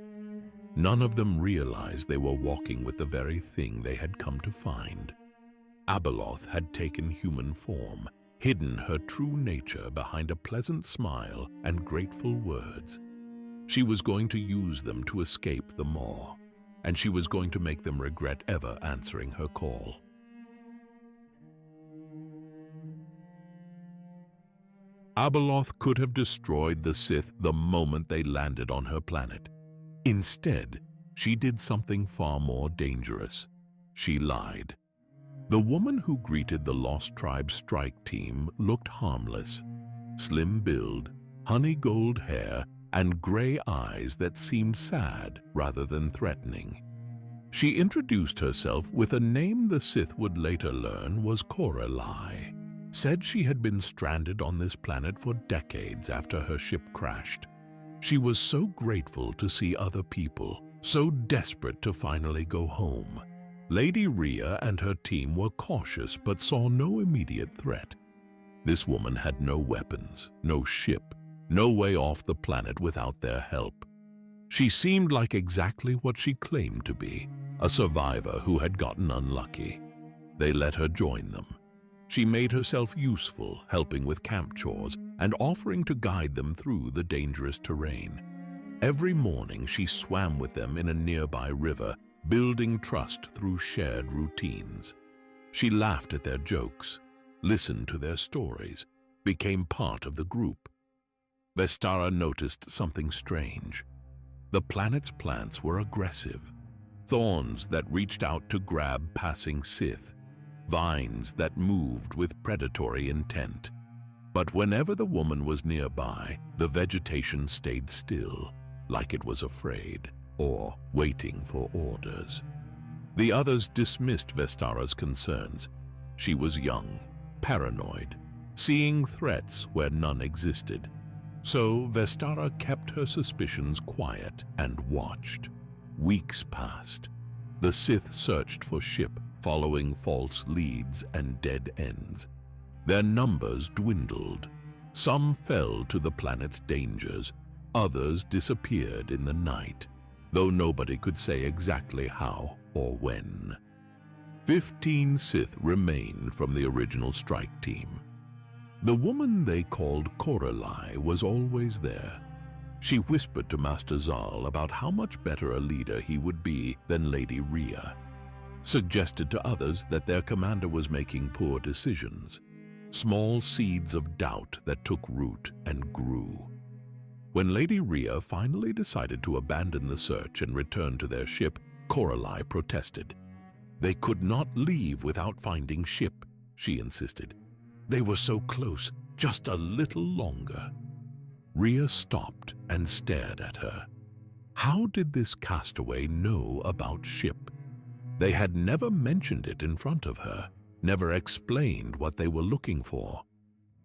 None of them realized they were walking with the very thing they had come to find. Abeloth had taken human form, hidden her true nature behind a pleasant smile and grateful words. She was going to use them to escape the Maw, and she was going to make them regret ever answering her call. Abeloth could have destroyed the Sith the moment they landed on her planet. Instead, she did something far more dangerous. She lied. The woman who greeted the Lost Tribe strike team looked harmless. Slim build, honey gold hair, and gray eyes that seemed sad rather than threatening. She introduced herself with a name the Sith would later learn was Coruscant. Said she had been stranded on this planet for decades after her ship crashed. She was so grateful to see other people, so desperate to finally go home. Lady Rhea and her team were cautious but saw no immediate threat. This woman had no weapons, no ship, no way off the planet without their help. She seemed like exactly what she claimed to be, a survivor who had gotten unlucky. They let her join them. She made herself useful, helping with camp chores and offering to guide them through the dangerous terrain. Every morning she swam with them in a nearby river, building trust through shared routines. She laughed at their jokes, listened to their stories, became part of the group. Vestara noticed something strange. The planet's plants were aggressive, thorns that reached out to grab passing Sith, vines that moved with predatory intent. But whenever the woman was nearby, the vegetation stayed still, like it was afraid or waiting for orders. The others dismissed Vestara's concerns. She was young, paranoid, seeing threats where none existed. So Vestara kept her suspicions quiet and watched. Weeks passed. The Sith searched for ship, following false leads and dead ends. Their numbers dwindled. Some fell to the planet's dangers, others disappeared in the night, though nobody could say exactly how or when. 15 Sith remained from the original strike team. The woman they called Coruscant was always there. She whispered to Master Zal about how much better a leader he would be than Lady Rhea, suggested to others that their commander was making poor decisions, small seeds of doubt that took root and grew. When Lady Rhea finally decided to abandon the search and return to their ship, Coruscant protested. They could not leave without finding ship, she insisted. They were so close, just a little longer. Rhea stopped and stared at her. How did this castaway know about ship? They had never mentioned it in front of her, never explained what they were looking for.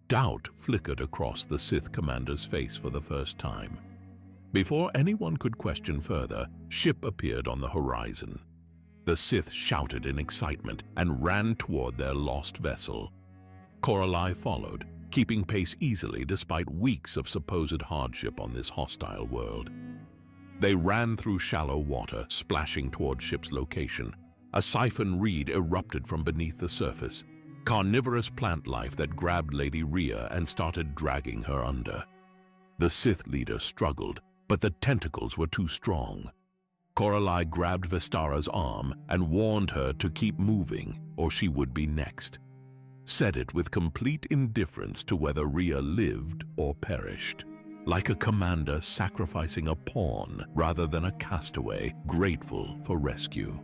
Doubt flickered across the Sith commander's face for the first time. Before anyone could question further, ship appeared on the horizon. The Sith shouted in excitement and ran toward their lost vessel. Coruscant followed, keeping pace easily despite weeks of supposed hardship on this hostile world. They ran through shallow water, splashing toward ship's location. A siphon reed erupted from beneath the surface, carnivorous plant life that grabbed Lady Rhea and started dragging her under. The Sith leader struggled, but the tentacles were too strong. Coralie grabbed Vestara's arm and warned her to keep moving, or she would be next. Said it with complete indifference to whether Rhea lived or perished, like a commander sacrificing a pawn rather than a castaway grateful for rescue.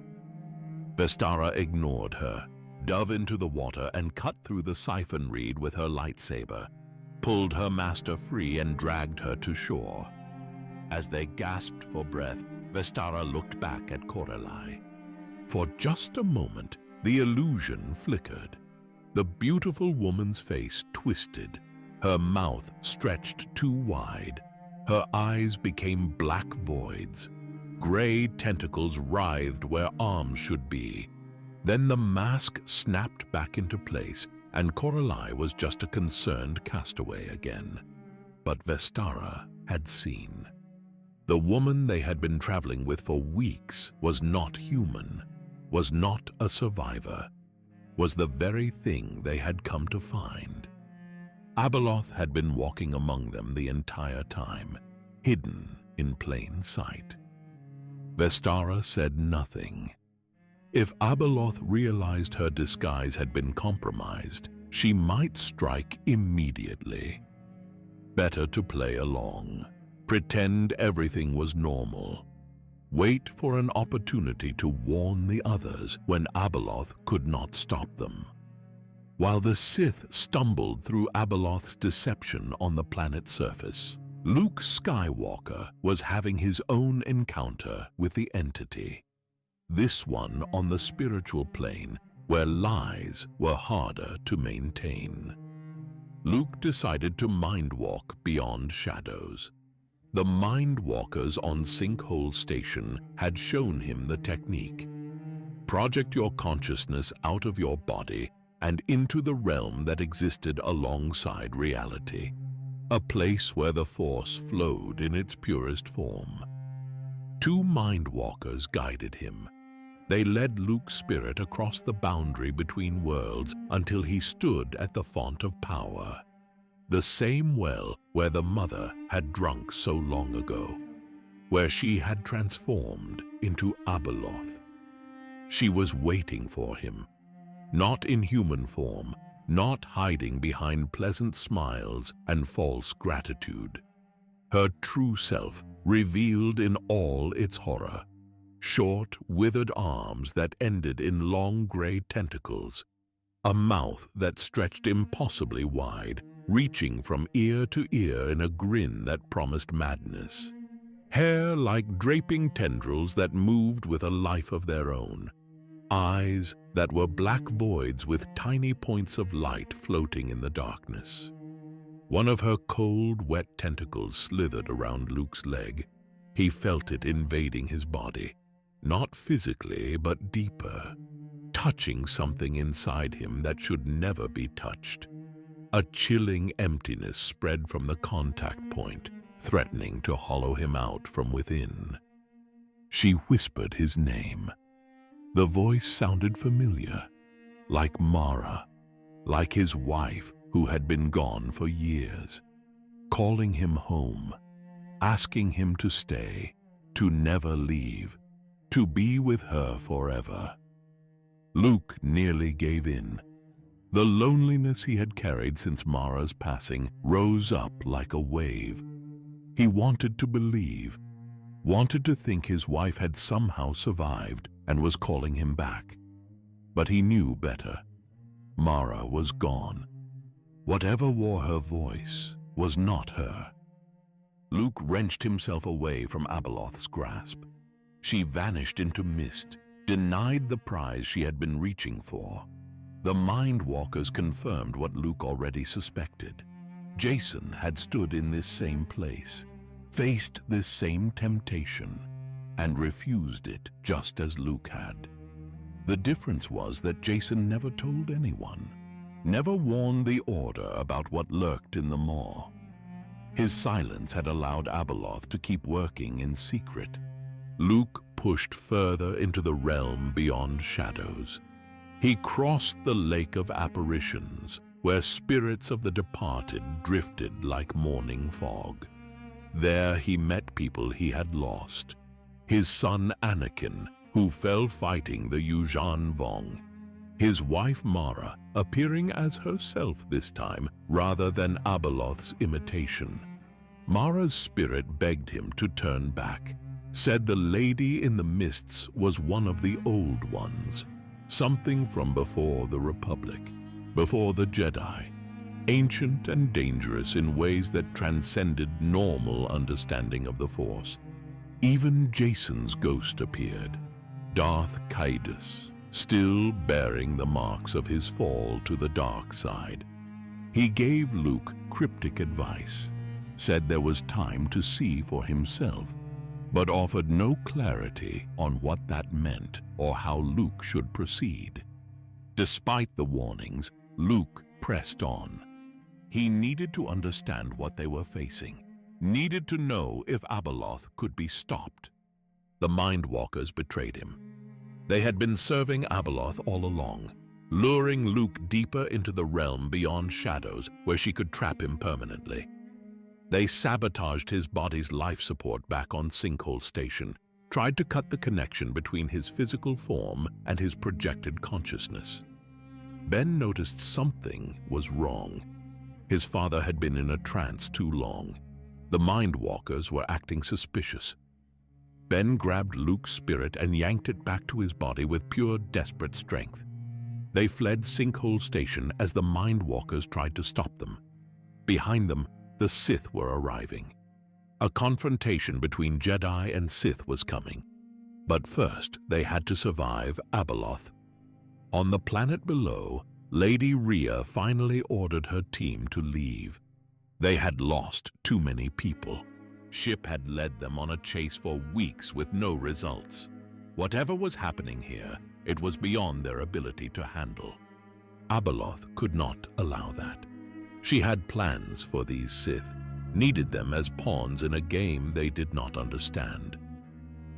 Vestara ignored her, dove into the water and cut through the siphon reed with her lightsaber, pulled her master free and dragged her to shore. As they gasped for breath, Vestara looked back at Coralie. For just a moment, the illusion flickered. The beautiful woman's face twisted, her mouth stretched too wide. Her eyes became black voids. Gray tentacles writhed where arms should be. Then the mask snapped back into place, and Coralie was just a concerned castaway again. But Vestara had seen. The woman they had been traveling with for weeks was not human, was not a survivor, was the very thing they had come to find. Abeloth had been walking among them the entire time, hidden in plain sight. Vestara said nothing. If Abeloth realized her disguise had been compromised, she might strike immediately. Better to play along, pretend everything was normal, wait for an opportunity to warn the others when Abeloth could not stop them. While the Sith stumbled through Abeloth's deception on the planet's surface, Luke Skywalker was having his own encounter with the entity. This one on the spiritual plane, where lies were harder to maintain. Luke decided to mind-walk beyond shadows. The mind-walkers on Sinkhole Station had shown him the technique. Project your consciousness out of your body and into the realm that existed alongside reality. A place where the Force flowed in its purest form. Two mind-walkers guided him. They led Luke's spirit across the boundary between worlds until he stood at the font of power, the same well where the mother had drunk so long ago, where she had transformed into Abeloth. She was waiting for him, not in human form, not hiding behind pleasant smiles and false gratitude. Her true self revealed in all its horror. Short, withered arms that ended in long gray tentacles. A mouth that stretched impossibly wide, reaching from ear to ear in a grin that promised madness. Hair like draping tendrils that moved with a life of their own. Eyes that were black voids with tiny points of light floating in the darkness. One of her cold, wet tentacles slithered around Luke's leg. He felt it invading his body, not physically, but deeper, touching something inside him that should never be touched. A chilling emptiness spread from the contact point, threatening to hollow him out from within. She whispered his name. The voice sounded familiar, like Mara, like his wife who had been gone for years, calling him home, asking him to stay, to never leave, to be with her forever. Luke nearly gave in. The loneliness he had carried since Mara's passing rose up like a wave. He wanted to believe, wanted to think his wife had somehow survived and was calling him back. But he knew better. Mara was gone. Whatever wore her voice was not her. Luke wrenched himself away from Abeloth's grasp. She vanished into mist, denied the prize she had been reaching for. The Mind-Walkers confirmed what Luke already suspected. Jacen had stood in this same place, faced this same temptation, and refused it just as Luke had. The difference was that Jacen never told anyone, never warned the Order about what lurked in the maw. His silence had allowed Abeloth to keep working in secret. Luke pushed further into the realm beyond shadows. He crossed the Lake of Apparitions, where spirits of the departed drifted like morning fog. There he met people he had lost. His son Anakin, who fell fighting the Yuuzhan Vong. His wife Mara, appearing as herself this time, rather than Abeloth's imitation. Mara's spirit begged him to turn back, said the Lady in the Mists was one of the old ones, something from before the Republic, before the Jedi, ancient and dangerous in ways that transcended normal understanding of the Force. Even Jacen's ghost appeared, Darth Caedus, still bearing the marks of his fall to the dark side. He gave Luke cryptic advice, said there was time to see for himself, but offered no clarity on what that meant or how Luke should proceed. Despite the warnings, Luke pressed on. He needed to understand what they were facing, needed to know if Abeloth could be stopped. The Mindwalkers betrayed him. They had been serving Abeloth all along, luring Luke deeper into the realm beyond shadows where she could trap him permanently. They sabotaged his body's life support back on Sinkhole Station, tried to cut the connection between his physical form and his projected consciousness. Ben noticed something was wrong. His father had been in a trance too long. The Mindwalkers were acting suspicious. Ben grabbed Luke's spirit and yanked it back to his body with pure, desperate strength. They fled Sinkhole Station as the Mindwalkers tried to stop them. Behind them, the Sith were arriving. A confrontation between Jedi and Sith was coming. But first, they had to survive Abeloth. On the planet below, Lady Rhea finally ordered her team to leave. They had lost too many people. Ship had led them on a chase for weeks with no results. Whatever was happening here, it was beyond their ability to handle. Abeloth could not allow that. She had plans for these Sith, needed them as pawns in a game they did not understand.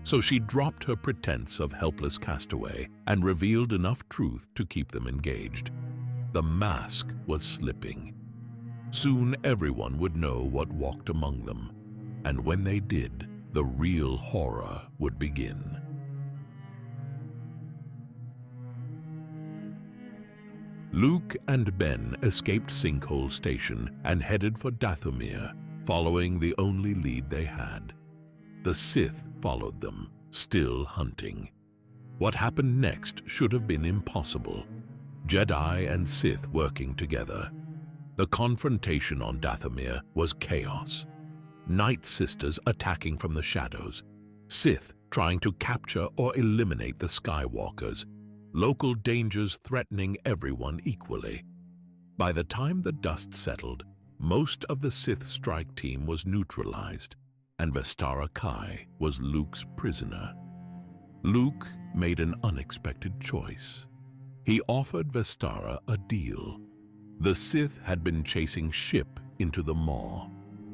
So she dropped her pretense of helpless castaway and revealed enough truth to keep them engaged. The mask was slipping. Soon everyone would know what walked among them, and when they did, the real horror would begin. Luke and Ben escaped Sinkhole Station and headed for Dathomir, following the only lead they had. The Sith followed them, still hunting. What happened next should have been impossible. Jedi and Sith working together. The confrontation on Dathomir was chaos. Night Sisters attacking from the shadows. Sith trying to capture or eliminate the Skywalkers. Local dangers threatening everyone equally. By the time the dust settled, most of the Sith strike team was neutralized, and Vestara Kai was Luke's prisoner. Luke made an unexpected choice. He offered Vestara a deal. The Sith had been chasing Ship into the Maw.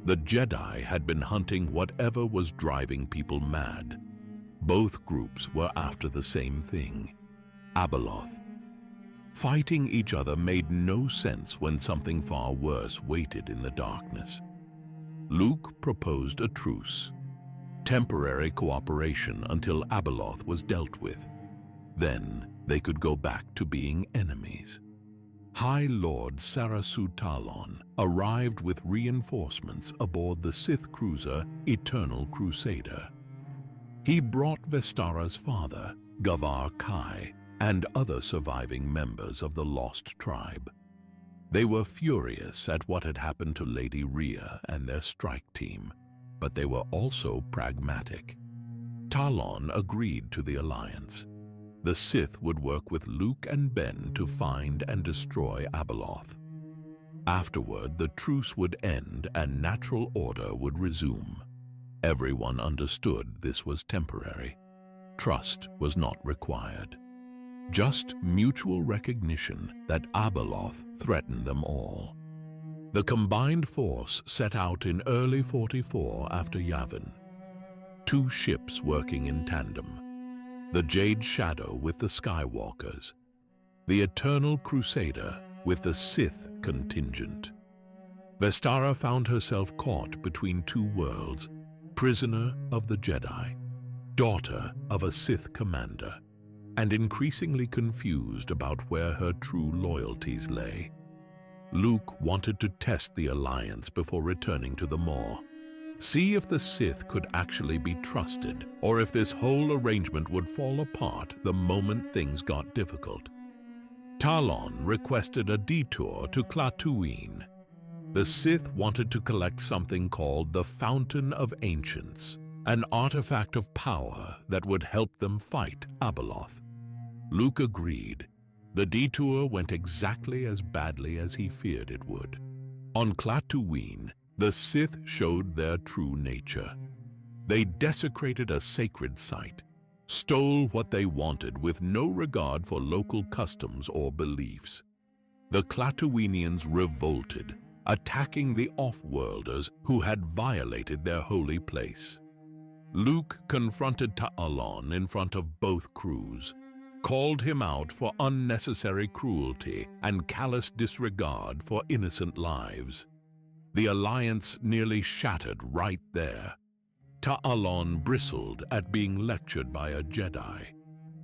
The Jedi had been hunting whatever was driving people mad. Both groups were after the same thing, Abeloth. Fighting each other made no sense when something far worse waited in the darkness. Luke proposed a truce, temporary cooperation until Abeloth was dealt with. Then they could go back to being enemies. High Lord Sarasu Talon arrived with reinforcements aboard the Sith cruiser Eternal Crusader. He brought Vestara's father, Gavar Kai, and other surviving members of the Lost Tribe. They were furious at what had happened to Lady Rhea and their strike team, but they were also pragmatic. Talon agreed to the alliance. The Sith would work with Luke and Ben to find and destroy Abeloth. Afterward, the truce would end and natural order would resume. Everyone understood this was temporary. Trust was not required. Just mutual recognition that Abeloth threatened them all. The combined force set out in early 44 after Yavin. 2 ships working in tandem. The Jade Shadow with the Skywalkers. The Eternal Crusader with the Sith contingent. Vestara found herself caught between 2 worlds, prisoner of the Jedi, daughter of a Sith commander, and increasingly confused about where her true loyalties lay. Luke wanted to test the alliance before returning to the Maw. See if the Sith could actually be trusted, or if this whole arrangement would fall apart the moment things got difficult. Talon requested a detour to Klaatuine. The Sith wanted to collect something called the Fountain of Ancients, an artifact of power that would help them fight Abeloth. Luke agreed. The detour went exactly as badly as he feared it would. On Klaatuine, the Sith showed their true nature. They desecrated a sacred site, stole what they wanted with no regard for local customs or beliefs. The Klaatuinians revolted, attacking the off-worlders who had violated their holy place. Luke confronted Talon in front of both crews, called him out for unnecessary cruelty and callous disregard for innocent lives. The alliance nearly shattered right there. Talon bristled at being lectured by a Jedi.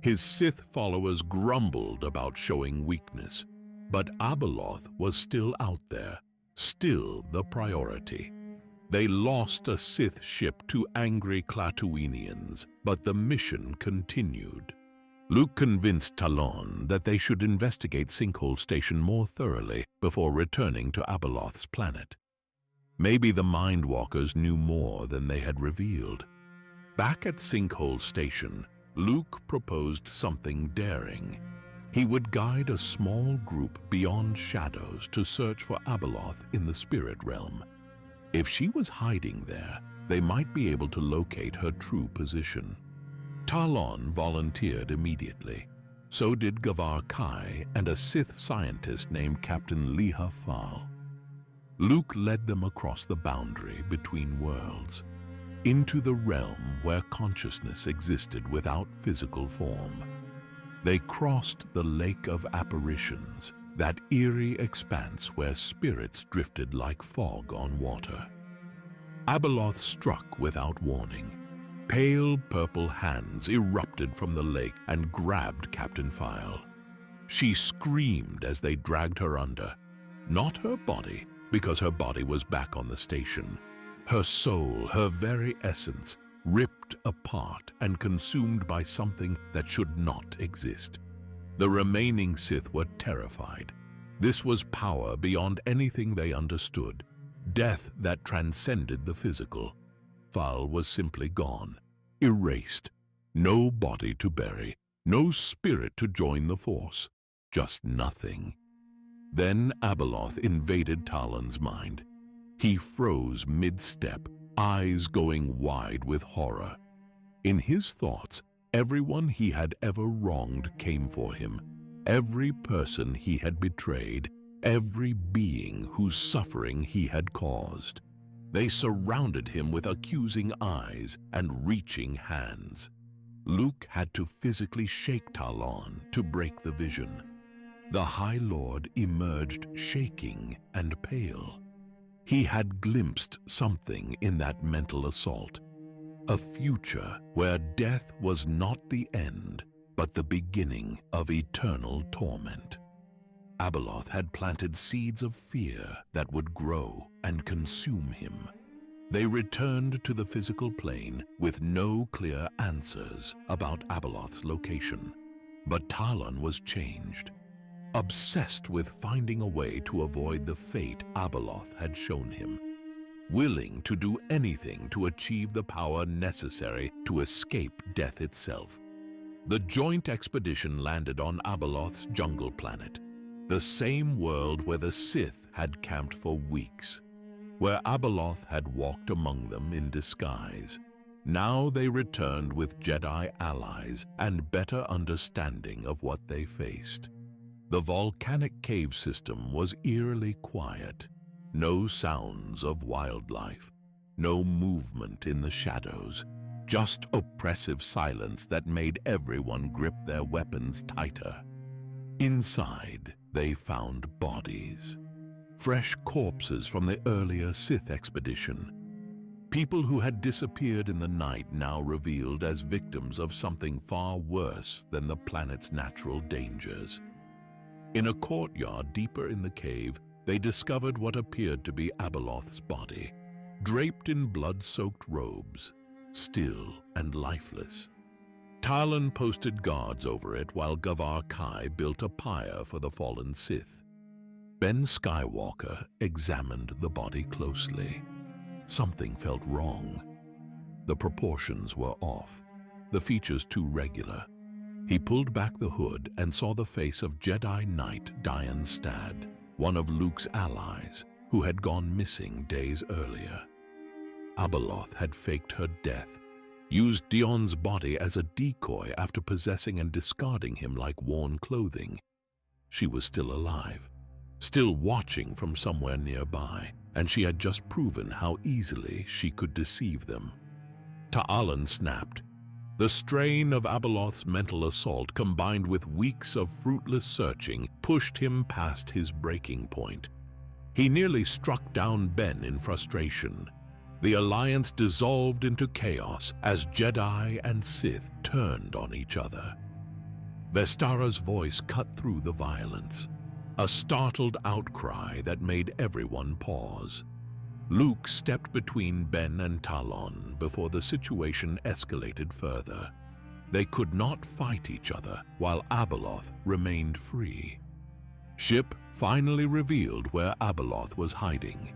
His Sith followers grumbled about showing weakness, but Abeloth was still out there, still the priority. They lost a Sith ship to angry Klaatuinians, but the mission continued. Luke convinced Talon that they should investigate Sinkhole Station more thoroughly before returning to Abeloth's planet. Maybe the Mindwalkers knew more than they had revealed. Back at Sinkhole Station, Luke proposed something daring. He would guide a small group beyond shadows to search for Abeloth in the spirit realm. If she was hiding there, they might be able to locate her true position. Talon volunteered immediately. So did Gavar Kai and a Sith scientist named Captain Liha Fal. Luke led them across the boundary between worlds, into the realm where consciousness existed without physical form. They crossed the Lake of Apparitions, that eerie expanse where spirits drifted like fog on water. Abeloth struck without warning. Pale purple hands erupted from the lake and grabbed Captain File. She screamed as they dragged her under. Not her body, because her body was back on the station. Her soul, her very essence, ripped apart and consumed by something that should not exist. The remaining Sith were terrified. This was power beyond anything they understood, death that transcended the physical. Fal was simply gone, erased. No body to bury, no spirit to join the Force, just nothing. Then Abeloth invaded Talon's mind. He froze mid-step, eyes going wide with horror. In his thoughts, everyone he had ever wronged came for him. Every person he had betrayed, every being whose suffering he had caused. They surrounded him with accusing eyes and reaching hands. Luke had to physically shake Talon to break the vision. The High Lord emerged shaking and pale. He had glimpsed something in that mental assault. A future where death was not the end, but the beginning of eternal torment. Abeloth had planted seeds of fear that would grow and consume him. They returned to the physical plane with no clear answers about Abeloth's location. But Talon was changed, obsessed with finding a way to avoid the fate Abeloth had shown him, willing to do anything to achieve the power necessary to escape death itself. The joint expedition landed on Abeloth's jungle planet, the same world where the Sith had camped for weeks, where Abeloth had walked among them in disguise. Now they returned with Jedi allies and better understanding of what they faced. The volcanic cave system was eerily quiet. No sounds of wildlife, no movement in the shadows, just oppressive silence that made everyone grip their weapons tighter. Inside, they found bodies. Fresh corpses from the earlier Sith expedition. People who had disappeared in the night now revealed as victims of something far worse than the planet's natural dangers. In a courtyard deeper in the cave, they discovered what appeared to be Abeloth's body, draped in blood-soaked robes, still and lifeless. Talon posted guards over it while Gavar Kai built a pyre for the fallen Sith. Ben Skywalker examined the body closely. Something felt wrong. The proportions were off, the features too regular. He pulled back the hood and saw the face of Jedi Knight Dian Stad, one of Luke's allies, who had gone missing days earlier. Abeloth had faked her death, used Dion's body as a decoy after possessing and discarding him like worn clothing. She was still alive, still watching from somewhere nearby, and she had just proven how easily she could deceive them. Talon snapped. The strain of Abeloth's mental assault combined with weeks of fruitless searching pushed him past his breaking point. He nearly struck down Ben in frustration. The alliance dissolved into chaos as Jedi and Sith turned on each other. Vestara's voice cut through the violence, a startled outcry that made everyone pause. Luke stepped between Ben and Talon before the situation escalated further. They could not fight each other while Abeloth remained free. Ship finally revealed where Abeloth was hiding.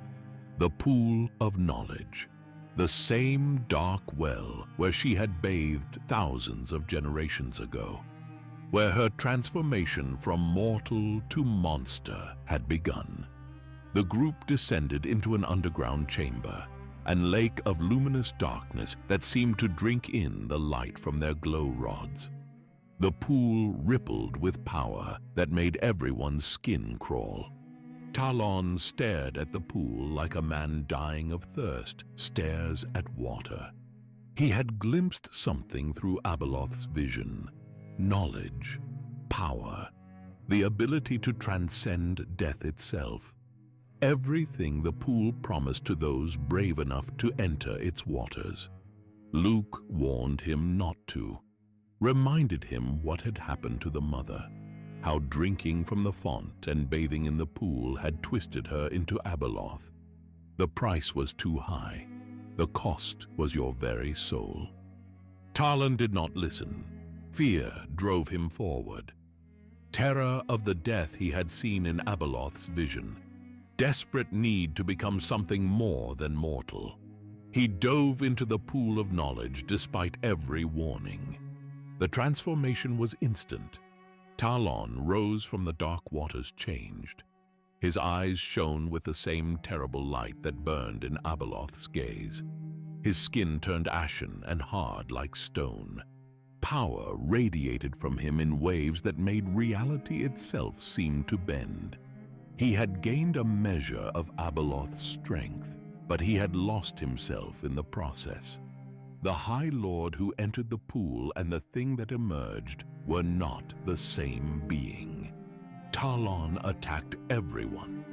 The Pool of Knowledge, the same dark well where she had bathed thousands of generations ago, where her transformation from mortal to monster had begun. The group descended into an underground chamber, an lake of luminous darkness that seemed to drink in the light from their glow rods. The pool rippled with power that made everyone's skin crawl. Talon stared at the pool like a man dying of thirst stares at water. He had glimpsed something through Abeloth's vision: knowledge, power, the ability to transcend death itself. Everything the pool promised to those brave enough to enter its waters. Luke warned him not to, reminded him what had happened to the mother, how drinking from the font and bathing in the pool had twisted her into Abeloth. The price was too high. The cost was your very soul. Talon did not listen. Fear drove him forward. Terror of the death he had seen in Abeloth's vision. Desperate need to become something more than mortal. He dove into the pool of knowledge despite every warning. The transformation was instant. Talon rose from the dark waters changed. His eyes shone with the same terrible light that burned in Abeloth's gaze. His skin turned ashen and hard like stone. Power radiated from him in waves that made reality itself seem to bend. He had gained a measure of Abeloth's strength, but he had lost himself in the process. The High Lord who entered the pool and the thing that emerged were not the same being. Talon attacked everyone: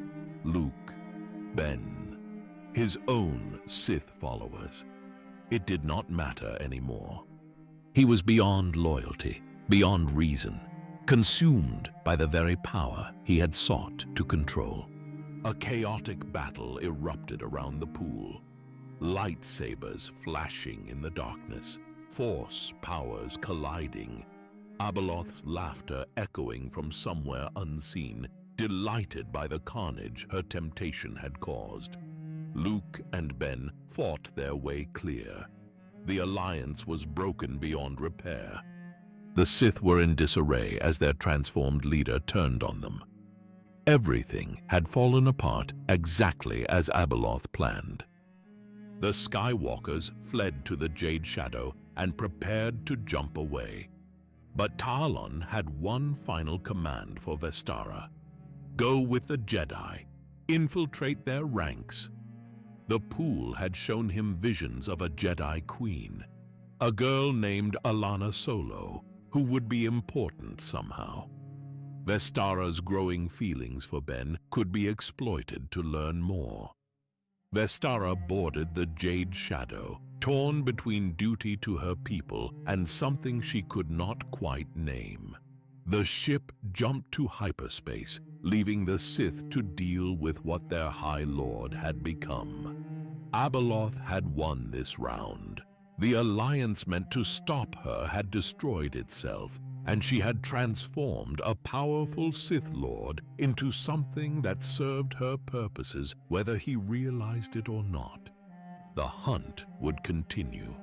Luke, Ben, his own Sith followers. It did not matter anymore. He was beyond loyalty, beyond reason, consumed by the very power he had sought to control. A chaotic battle erupted around the pool. Lightsabers flashing in the darkness, force powers colliding, Abeloth's laughter echoing from somewhere unseen, delighted by the carnage her temptation had caused. Luke and Ben fought their way clear. The alliance was broken beyond repair. The Sith were in disarray as their transformed leader turned on them. Everything had fallen apart exactly as Abeloth planned. The Skywalkers fled to the Jade Shadow and prepared to jump away. But Talon had one final command for Vestara: go with the Jedi, infiltrate their ranks. The pool had shown him visions of a Jedi queen, a girl named Alana Solo, who would be important somehow. Vestara's growing feelings for Ben could be exploited to learn more. Vestara boarded the Jade Shadow, torn between duty to her people and something she could not quite name. The ship jumped to hyperspace, leaving the Sith to deal with what their High Lord had become. Abeloth had won this round. The alliance meant to stop her had destroyed itself, and she had transformed a powerful Sith Lord into something that served her purposes, whether he realized it or not. The hunt would continue.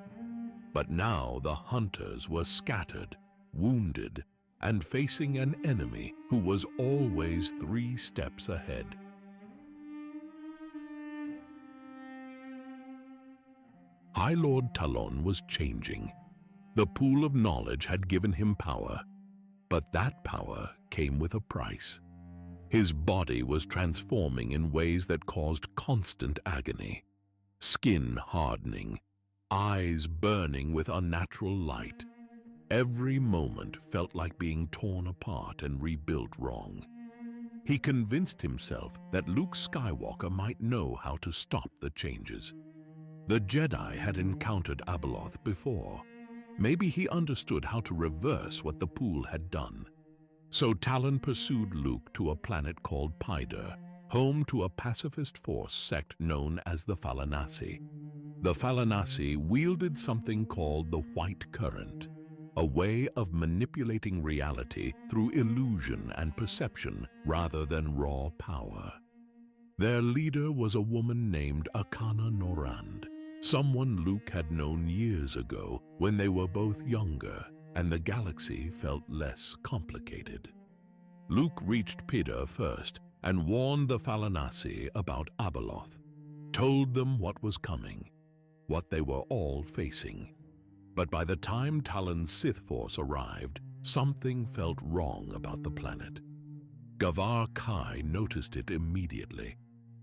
But now the hunters were scattered, wounded, and facing an enemy who was always 3 steps ahead. High Lord Talon was changing. The pool of knowledge had given him power, but that power came with a price. His body was transforming in ways that caused constant agony. Skin hardening, eyes burning with unnatural light. Every moment felt like being torn apart and rebuilt wrong. He convinced himself that Luke Skywalker might know how to stop the changes. The Jedi had encountered Abeloth before. Maybe he understood how to reverse what the pool had done. So Talon pursued Luke to a planet called Pydyr, home to a pacifist force sect known as the Falanasi. The Falanasi wielded something called the White Current, a way of manipulating reality through illusion and perception rather than raw power. Their leader was a woman named Akana Norand, someone Luke had known years ago when they were both younger and the galaxy felt less complicated. Luke reached Pydyr first and warned the Falanasi about Abeloth, told them what was coming, what they were all facing. But by the time Talon's Sith force arrived, something felt wrong about the planet. Gavar Kai noticed it immediately,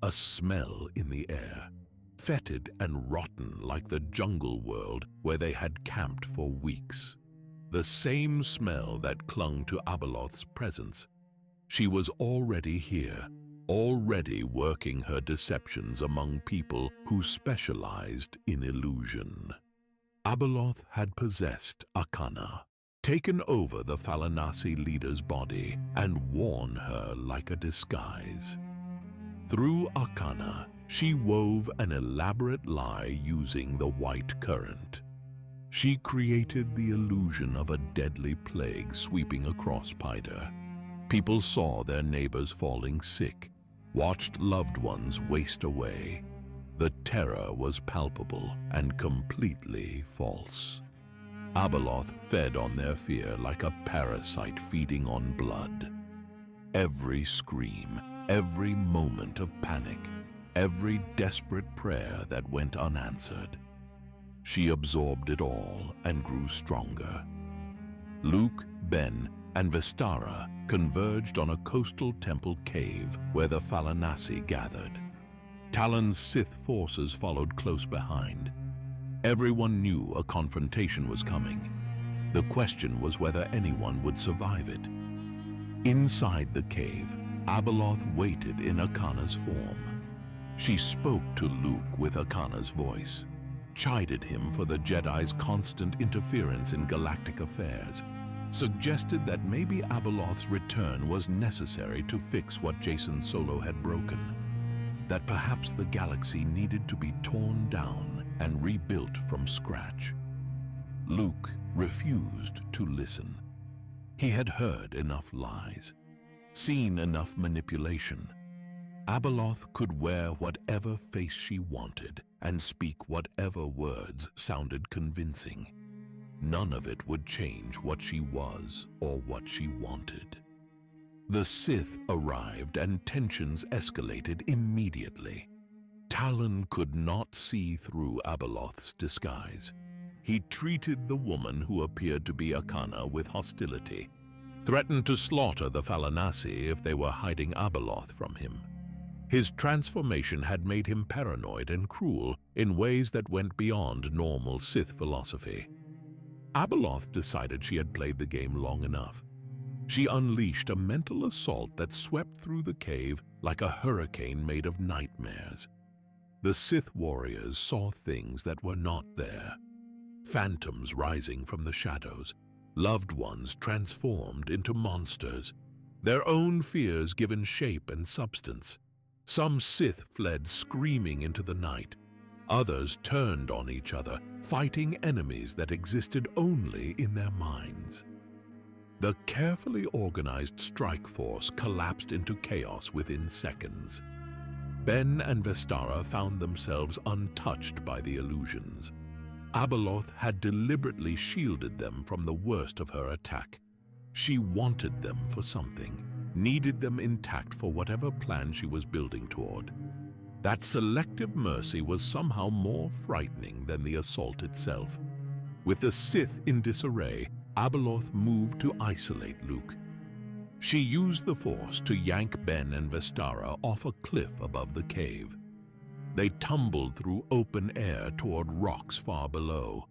a smell in the air, fetid and rotten like the jungle world where they had camped for weeks. The same smell that clung to Abeloth's presence. She was already here, already working her deceptions among people who specialized in illusion. Abeloth had possessed Akana, taken over the Falanasi leader's body, and worn her like a disguise. Through Akana, she wove an elaborate lie using the White Current. She created the illusion of a deadly plague sweeping across Pydyr. People saw their neighbors falling sick, watched loved ones waste away. The terror was palpable and completely false. Abeloth fed on their fear like a parasite feeding on blood. Every scream, every moment of panic, every desperate prayer that went unanswered. She absorbed it all and grew stronger. Luke, Ben, and Vestara converged on a coastal temple cave where the Falanasi gathered. Talon's Sith forces followed close behind. Everyone knew a confrontation was coming. The question was whether anyone would survive it. Inside the cave, Abeloth waited in Akana's form. She spoke to Luke with Akana's voice, chided him for the Jedi's constant interference in galactic affairs, suggested that maybe Abeloth's return was necessary to fix what Jacen Solo had broken, that perhaps the galaxy needed to be torn down and rebuilt from scratch. Luke refused to listen. He had heard enough lies, seen enough manipulation. Abeloth could wear whatever face she wanted and speak whatever words sounded convincing. None of it would change what she was or what she wanted. The Sith arrived and tensions escalated immediately. Talon could not see through Abeloth's disguise. He treated the woman who appeared to be Akana with hostility, threatened to slaughter the Falanasi if they were hiding Abeloth from him. His transformation had made him paranoid and cruel in ways that went beyond normal Sith philosophy. Abeloth decided she had played the game long enough. She unleashed a mental assault that swept through the cave like a hurricane made of nightmares. The Sith warriors saw things that were not there. Phantoms rising from the shadows, loved ones transformed into monsters, their own fears given shape and substance. Some Sith fled screaming into the night. Others turned on each other, fighting enemies that existed only in their minds. The carefully organized strike force collapsed into chaos within seconds. Ben and Vestara found themselves untouched by the illusions. Abeloth had deliberately shielded them from the worst of her attack. She wanted them for something, needed them intact for whatever plan she was building toward. That selective mercy was somehow more frightening than the assault itself. With the Sith in disarray, Abeloth moved to isolate Luke. She used the Force to yank Ben and Vestara off a cliff above the cave. They tumbled through open air toward rocks far below.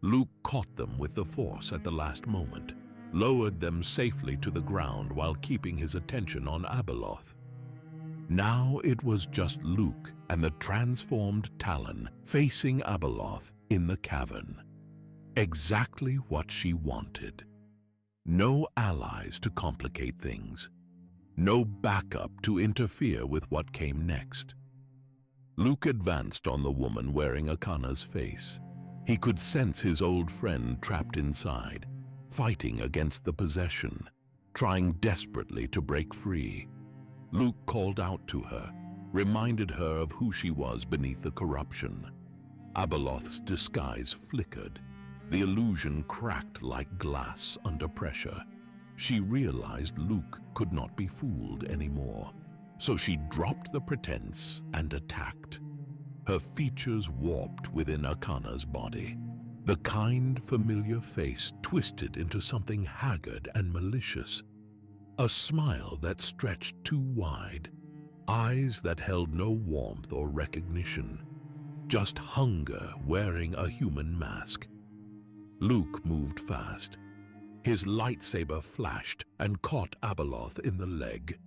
Luke caught them with the Force at the last moment, lowered them safely to the ground while keeping his attention on Abeloth. Now it was just Luke and the transformed Talon facing Abeloth in the cavern. Exactly what she wanted. No allies to complicate things. No backup to interfere with what came next. Luke advanced on the woman wearing Akana's face. He could sense his old friend trapped inside, fighting against the possession, trying desperately to break free. Luke called out to her, reminded her of who she was beneath the corruption. Abeloth's disguise flickered. The illusion cracked like glass under pressure. She realized Luke could not be fooled anymore, so she dropped the pretense and attacked. Her features warped within Akana's body. The kind, familiar face twisted into something haggard and malicious. A smile that stretched too wide. Eyes that held no warmth or recognition. Just hunger wearing a human mask. Luke moved fast. His lightsaber flashed and caught Abeloth in the leg.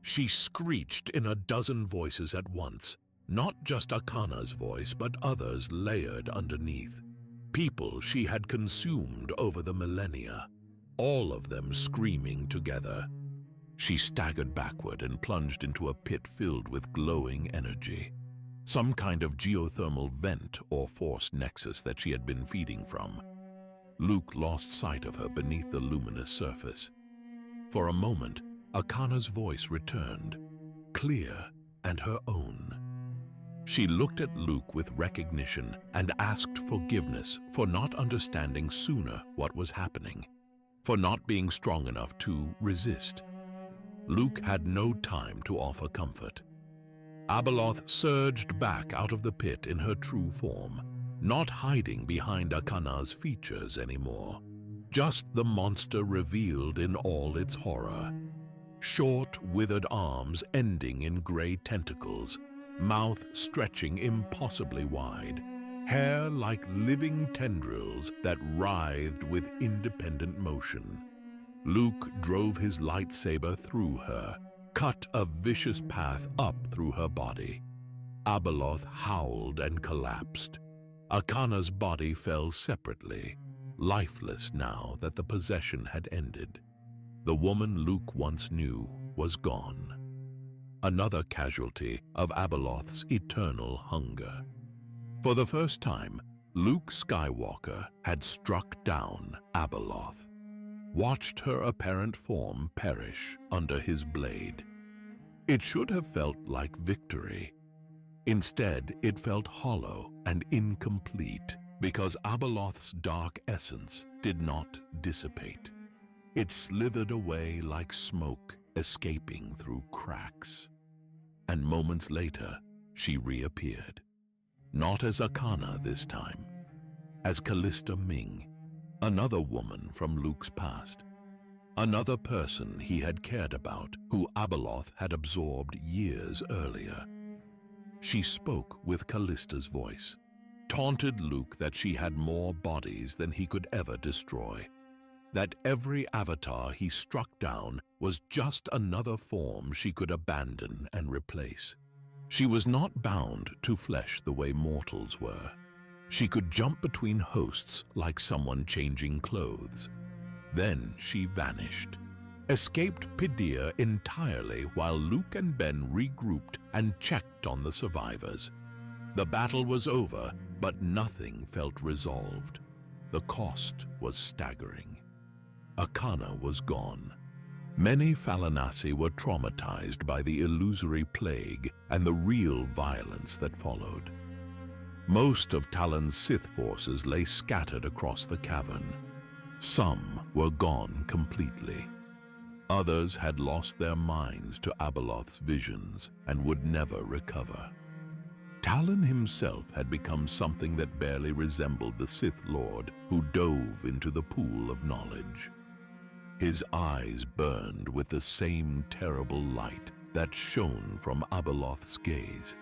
She screeched in a dozen voices at once, not just Akana's voice, but others layered underneath. People she had consumed over the millennia, all of them screaming together. She staggered backward and plunged into a pit filled with glowing energy. Some kind of geothermal vent or force nexus that she had been feeding from. Luke lost sight of her beneath the luminous surface. For a moment, Akana's voice returned, clear and her own. She looked at Luke with recognition and asked forgiveness for not understanding sooner what was happening, for not being strong enough to resist. Luke had no time to offer comfort. Abeloth surged back out of the pit in her true form, not hiding behind Akana's features anymore. Just the monster revealed in all its horror. Short, withered arms ending in gray tentacles, mouth stretching impossibly wide, hair like living tendrils that writhed with independent motion. Luke drove his lightsaber through her, cut a vicious path up through her body. Abeloth howled and collapsed. Akana's body fell separately, lifeless now that the possession had ended. The woman Luke once knew was gone. Another casualty of Abeloth's eternal hunger. For the first time, Luke Skywalker had struck down Abeloth, watched her apparent form perish under his blade. It should have felt like victory. Instead, it felt hollow and incomplete because Abeloth's dark essence did not dissipate. It slithered away like smoke escaping through cracks. And moments later, she reappeared. Not as Akana this time, as Callista Ming, another woman from Luke's past. Another person he had cared about, who Abeloth had absorbed years earlier. She spoke with Callista's voice, taunted Luke that she had more bodies than he could ever destroy, that every avatar he struck down was just another form she could abandon and replace. She was not bound to flesh the way mortals were. She could jump between hosts like someone changing clothes. Then she vanished, escaped Pydyr entirely while Luke and Ben regrouped and checked on the survivors. The battle was over, but nothing felt resolved. The cost was staggering. Akana was gone. Many Falanasi were traumatized by the illusory plague and the real violence that followed. Most of Talon's Sith forces lay scattered across the cavern. Some were gone completely. Others had lost their minds to Abeloth's visions and would never recover. Talon himself had become something that barely resembled the Sith Lord who dove into the pool of knowledge. His eyes burned with the same terrible light that shone from Abeloth's gaze.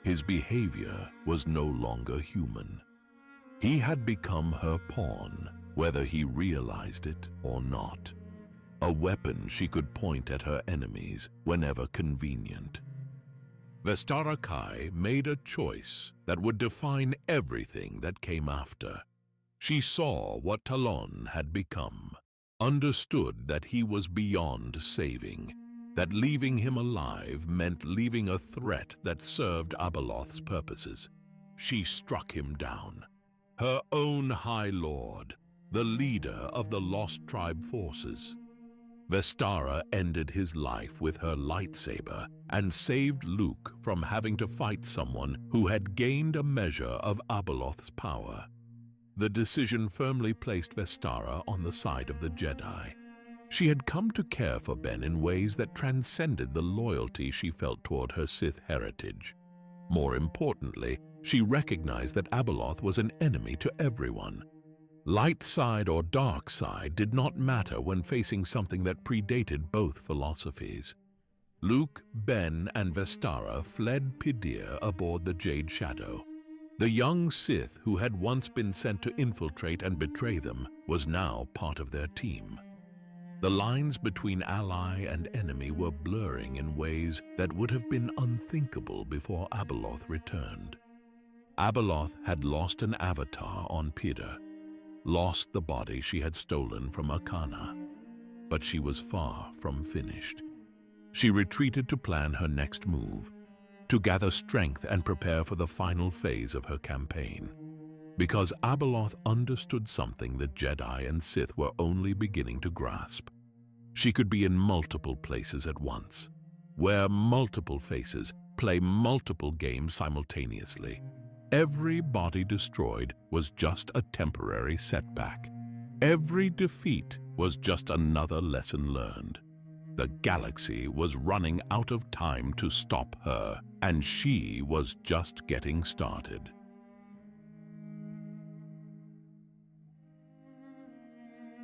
His behavior was no longer human. He had become her pawn, whether he realized it or not. A weapon she could point at her enemies whenever convenient. Vestara Kai made a choice that would define everything that came after. She saw what Talon had become, understood that he was beyond saving, that leaving him alive meant leaving a threat that served Abeloth's purposes. She struck him down. Her own High Lord, the leader of the Lost Tribe forces. Vestara ended his life with her lightsaber and saved Luke from having to fight someone who had gained a measure of Abeloth's power. The decision firmly placed Vestara on the side of the Jedi. She had come to care for Ben in ways that transcended the loyalty she felt toward her Sith heritage. More importantly, she recognized that Abeloth was an enemy to everyone. Light side or dark side did not matter when facing something that predated both philosophies. Luke, Ben, and Vestara fled Pydyr aboard the Jade Shadow. The young Sith who had once been sent to infiltrate and betray them was now part of their team. The lines between ally and enemy were blurring in ways that would have been unthinkable before Abeloth returned. Abeloth had lost an avatar on Pydyr, lost the body she had stolen from Akana, but she was far from finished. She retreated to plan her next move, to gather strength and prepare for the final phase of her campaign. Because Abeloth understood something the Jedi and Sith were only beginning to grasp. She could be in multiple places at once, wear multiple faces, play multiple games simultaneously. Every body destroyed was just a temporary setback. Every defeat was just another lesson learned. The galaxy was running out of time to stop her, and she was just getting started.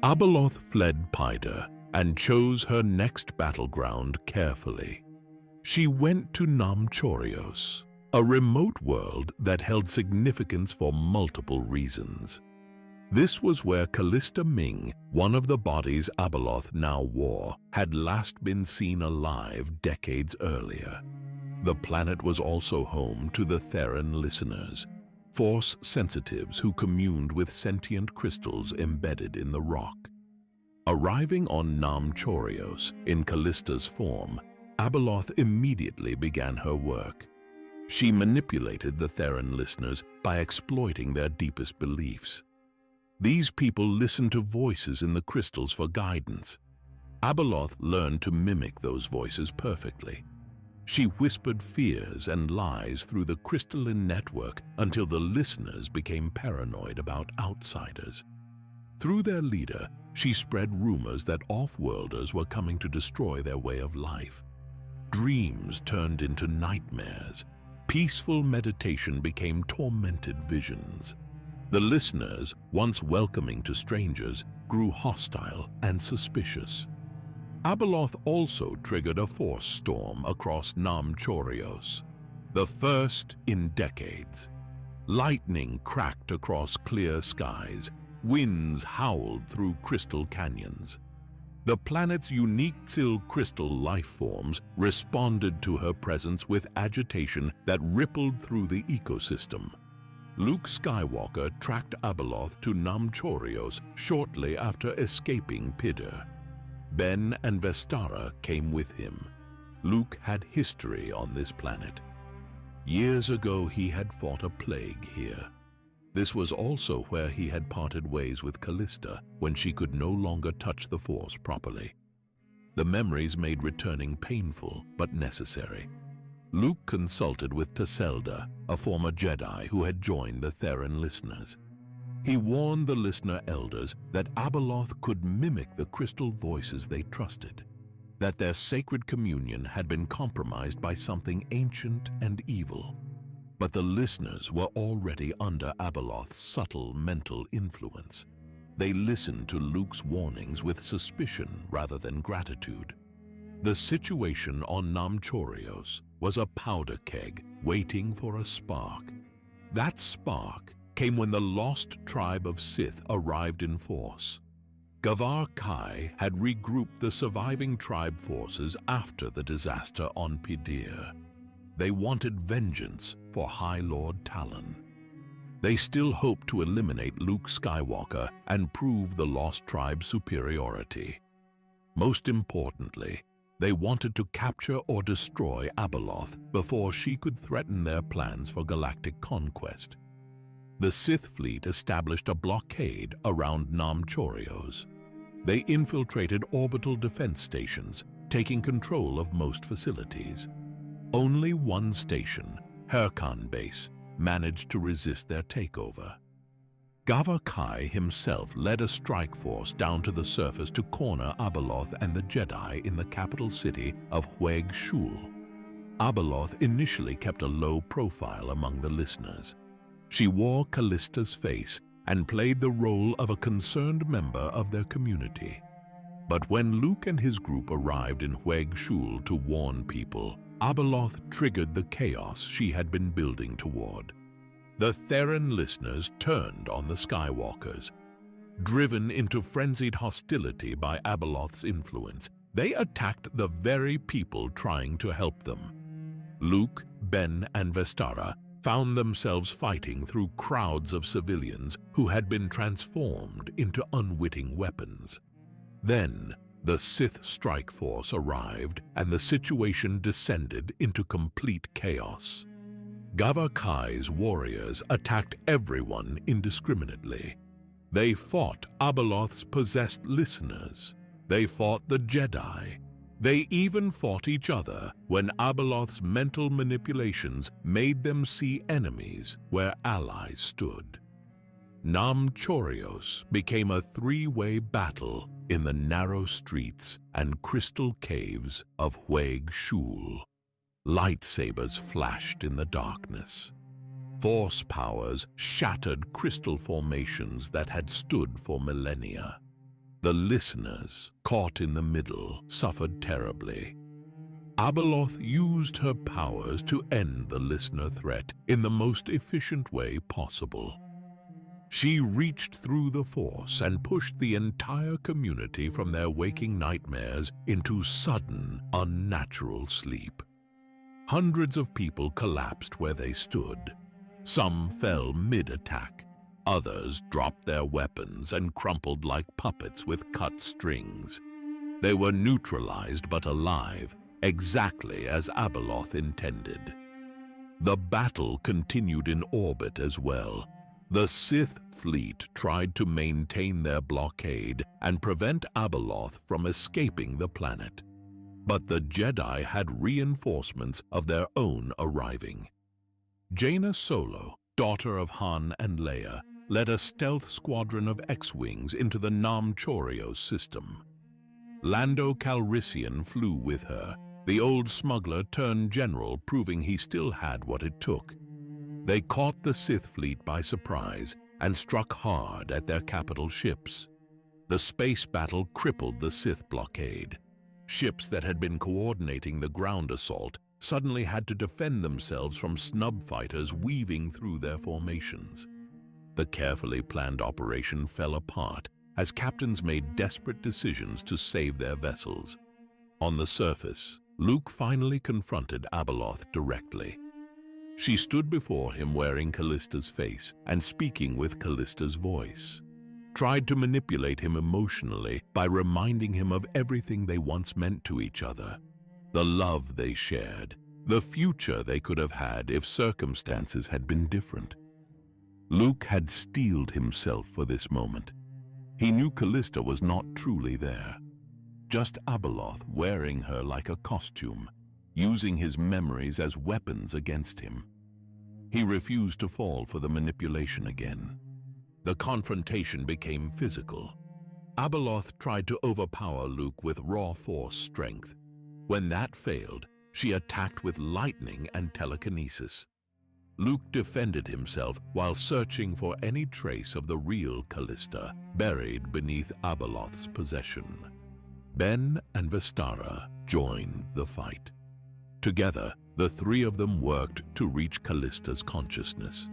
Abeloth fled Pydyr and chose her next battleground carefully. She went to Nam Chorios, a remote world that held significance for multiple reasons. This was where Callista Ming, one of the bodies Abeloth now wore, had last been seen alive decades earlier. The planet was also home to the Theran Listeners, Force sensitives who communed with sentient crystals embedded in the rock. Arriving on Nam Chorios in Callista's form, Abeloth immediately began her work. She manipulated the Theran Listeners by exploiting their deepest beliefs. These people listened to voices in the crystals for guidance. Abeloth learned to mimic those voices perfectly. She whispered fears and lies through the crystalline network until the listeners became paranoid about outsiders. Through their leader, she spread rumors that off-worlders were coming to destroy their way of life. Dreams turned into nightmares. Peaceful meditation became tormented visions. The listeners, once welcoming to strangers, grew hostile and suspicious. Abeloth also triggered a force storm across Nam Chorios, the first in decades. Lightning cracked across clear skies, winds howled through crystal canyons. The planet's unique Sil crystal life forms responded to her presence with agitation that rippled through the ecosystem. Luke Skywalker tracked Abeloth to Nam Chorios shortly after escaping Pydyr. Ben and Vestara came with him. Luke had history on this planet. Years ago, he had fought a plague here. This was also where he had parted ways with Callista when she could no longer touch the Force properly. The memories made returning painful but necessary. Luke consulted with Tasselda, a former Jedi who had joined the Theran listeners. He warned the listener elders that Abeloth could mimic the crystal voices they trusted, that their sacred communion had been compromised by something ancient and evil. But the listeners were already under Abeloth's subtle mental influence. They listened to Luke's warnings with suspicion rather than gratitude. The situation on Nam Chorios was a powder keg waiting for a spark. That spark came when the lost tribe of Sith arrived in force. Gavar Kai had regrouped the surviving tribe forces after the disaster on Pydyr. They wanted vengeance for High Lord Talon. They still hoped to eliminate Luke Skywalker and prove the lost tribe's superiority. Most importantly, they wanted to capture or destroy Abeloth before she could threaten their plans for galactic conquest. The Sith fleet established a blockade around Nam Chorios. They infiltrated orbital defense stations, taking control of most facilities. Only one station, Herkan Base, managed to resist their takeover. Gavar Kai himself led a strike force down to the surface to corner Abeloth and the Jedi in the capital city of Hueg Shul. Abeloth initially kept a low profile among the listeners. She wore Callista's face and played the role of a concerned member of their community. But when Luke and his group arrived in Hueg Shul to warn people, Abeloth triggered the chaos she had been building toward. The Theran listeners turned on the Skywalkers. Driven into frenzied hostility by Abeloth's influence, they attacked the very people trying to help them. Luke, Ben, and Vestara found themselves fighting through crowds of civilians who had been transformed into unwitting weapons. Then, the Sith strike force arrived and the situation descended into complete chaos. Gavar Kai's warriors attacked everyone indiscriminately. They fought Abeloth's possessed listeners. They fought the Jedi. They even fought each other when Abeloth's mental manipulations made them see enemies where allies stood. Nam Chorios became a three-way battle in the narrow streets and crystal caves of Hueg Shul. Lightsabers flashed in the darkness. Force powers shattered crystal formations that had stood for millennia. The listeners, caught in the middle, suffered terribly. Abeloth used her powers to end the listener threat in the most efficient way possible. She reached through the Force and pushed the entire community from their waking nightmares into sudden, unnatural sleep. Hundreds of people collapsed where they stood. Some fell mid-attack. Others dropped their weapons and crumpled like puppets with cut strings. They were neutralized but alive, exactly as Abeloth intended. The battle continued in orbit as well. The Sith fleet tried to maintain their blockade and prevent Abeloth from escaping the planet. But the Jedi had reinforcements of their own arriving. Jaina Solo, daughter of Han and Leia, led a stealth squadron of X-Wings into the Nam Chorios system. Lando Calrissian flew with her, the old smuggler turned general, proving he still had what it took. They caught the Sith fleet by surprise and struck hard at their capital ships. The space battle crippled the Sith blockade. Ships that had been coordinating the ground assault suddenly had to defend themselves from snub fighters weaving through their formations. The carefully planned operation fell apart as captains made desperate decisions to save their vessels. On the surface, Luke finally confronted Abeloth directly. She stood before him wearing Callista's face and speaking with Callista's voice. Tried to manipulate him emotionally by reminding him of everything they once meant to each other. The love they shared, the future they could have had if circumstances had been different. Luke had steeled himself for this moment. He knew Callista was not truly there. Just Abeloth wearing her like a costume, using his memories as weapons against him. He refused to fall for the manipulation again. The confrontation became physical. Abeloth tried to overpower Luke with raw force strength. When that failed, she attacked with lightning and telekinesis. Luke defended himself while searching for any trace of the real Callista buried beneath Abeloth's possession. Ben and Vestara joined the fight. Together, the three of them worked to reach Callista's consciousness,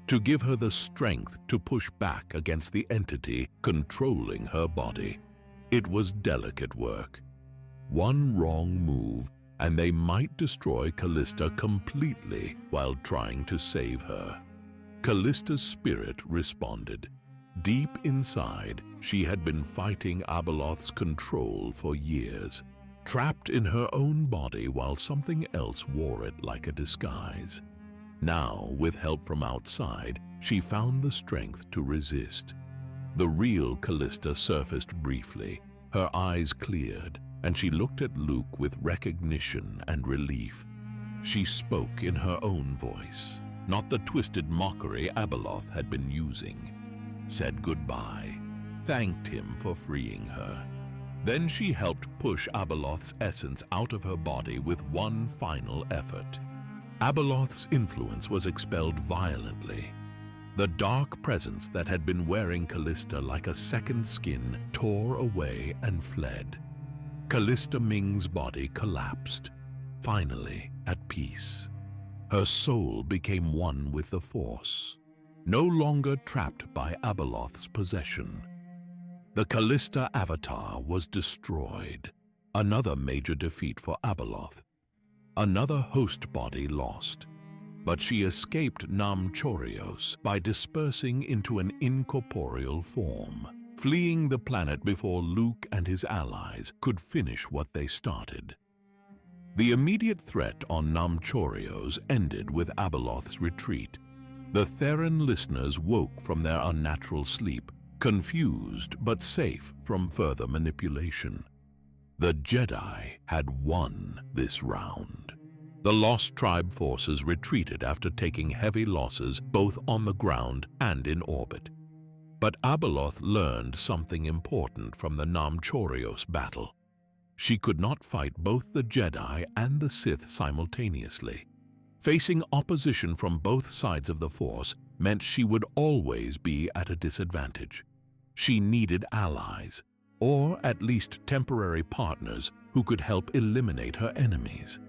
to give her the strength to push back against the entity controlling her body. It was delicate work. One wrong move, and they might destroy Callista completely while trying to save her. Callista's spirit responded. Deep inside, she had been fighting Abeloth's control for years, trapped in her own body while something else wore it like a disguise. Now, with help from outside, she found the strength to resist. The real Callista surfaced briefly, her eyes cleared, and she looked at Luke with recognition and relief. She spoke in her own voice, not the twisted mockery Abeloth had been using. Said goodbye, thanked him for freeing her. Then she helped push Abeloth's essence out of her body with one final effort. Abeloth's influence was expelled violently. The dark presence that had been wearing Callista like a second skin tore away and fled. Callista Ming's body collapsed, finally at peace. Her soul became one with the Force, no longer trapped by Abeloth's possession. The Callista avatar was destroyed, another major defeat for Abeloth. Another host body lost, but she escaped Nam Chorios by dispersing into an incorporeal form, fleeing the planet before Luke and his allies could finish what they started. The immediate threat on Nam Chorios ended with Abeloth's retreat. The Theran listeners woke from their unnatural sleep, confused but safe from further manipulation. The Jedi had won this round. The Lost Tribe forces retreated after taking heavy losses both on the ground and in orbit. But Abeloth learned something important from the Nam Chorios battle. She could not fight both the Jedi and the Sith simultaneously. Facing opposition from both sides of the Force meant she would always be at a disadvantage. She needed allies, or at least temporary partners who could help eliminate her enemies.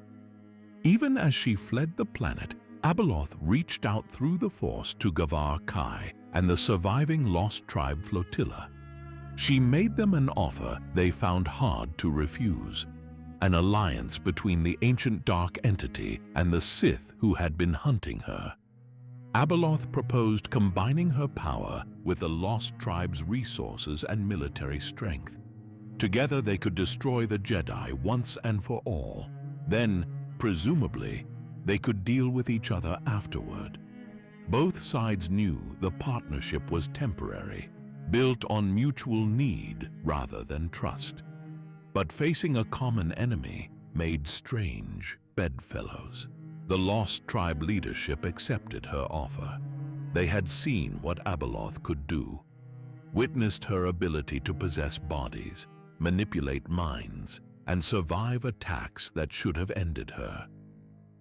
Even as she fled the planet, Abeloth reached out through the Force to Gavar Kai and the surviving Lost Tribe flotilla. She made them an offer they found hard to refuse, an alliance between the ancient dark entity and the Sith who had been hunting her. Abeloth proposed combining her power with the Lost Tribe's resources and military strength. Together they could destroy the Jedi once and for all. Then, presumably, they could deal with each other afterward. Both sides knew the partnership was temporary, built on mutual need rather than trust. But facing a common enemy made strange bedfellows. The Lost Tribe leadership accepted her offer. They had seen what Abeloth could do, witnessed her ability to possess bodies, manipulate minds, and survive attacks that should have ended her.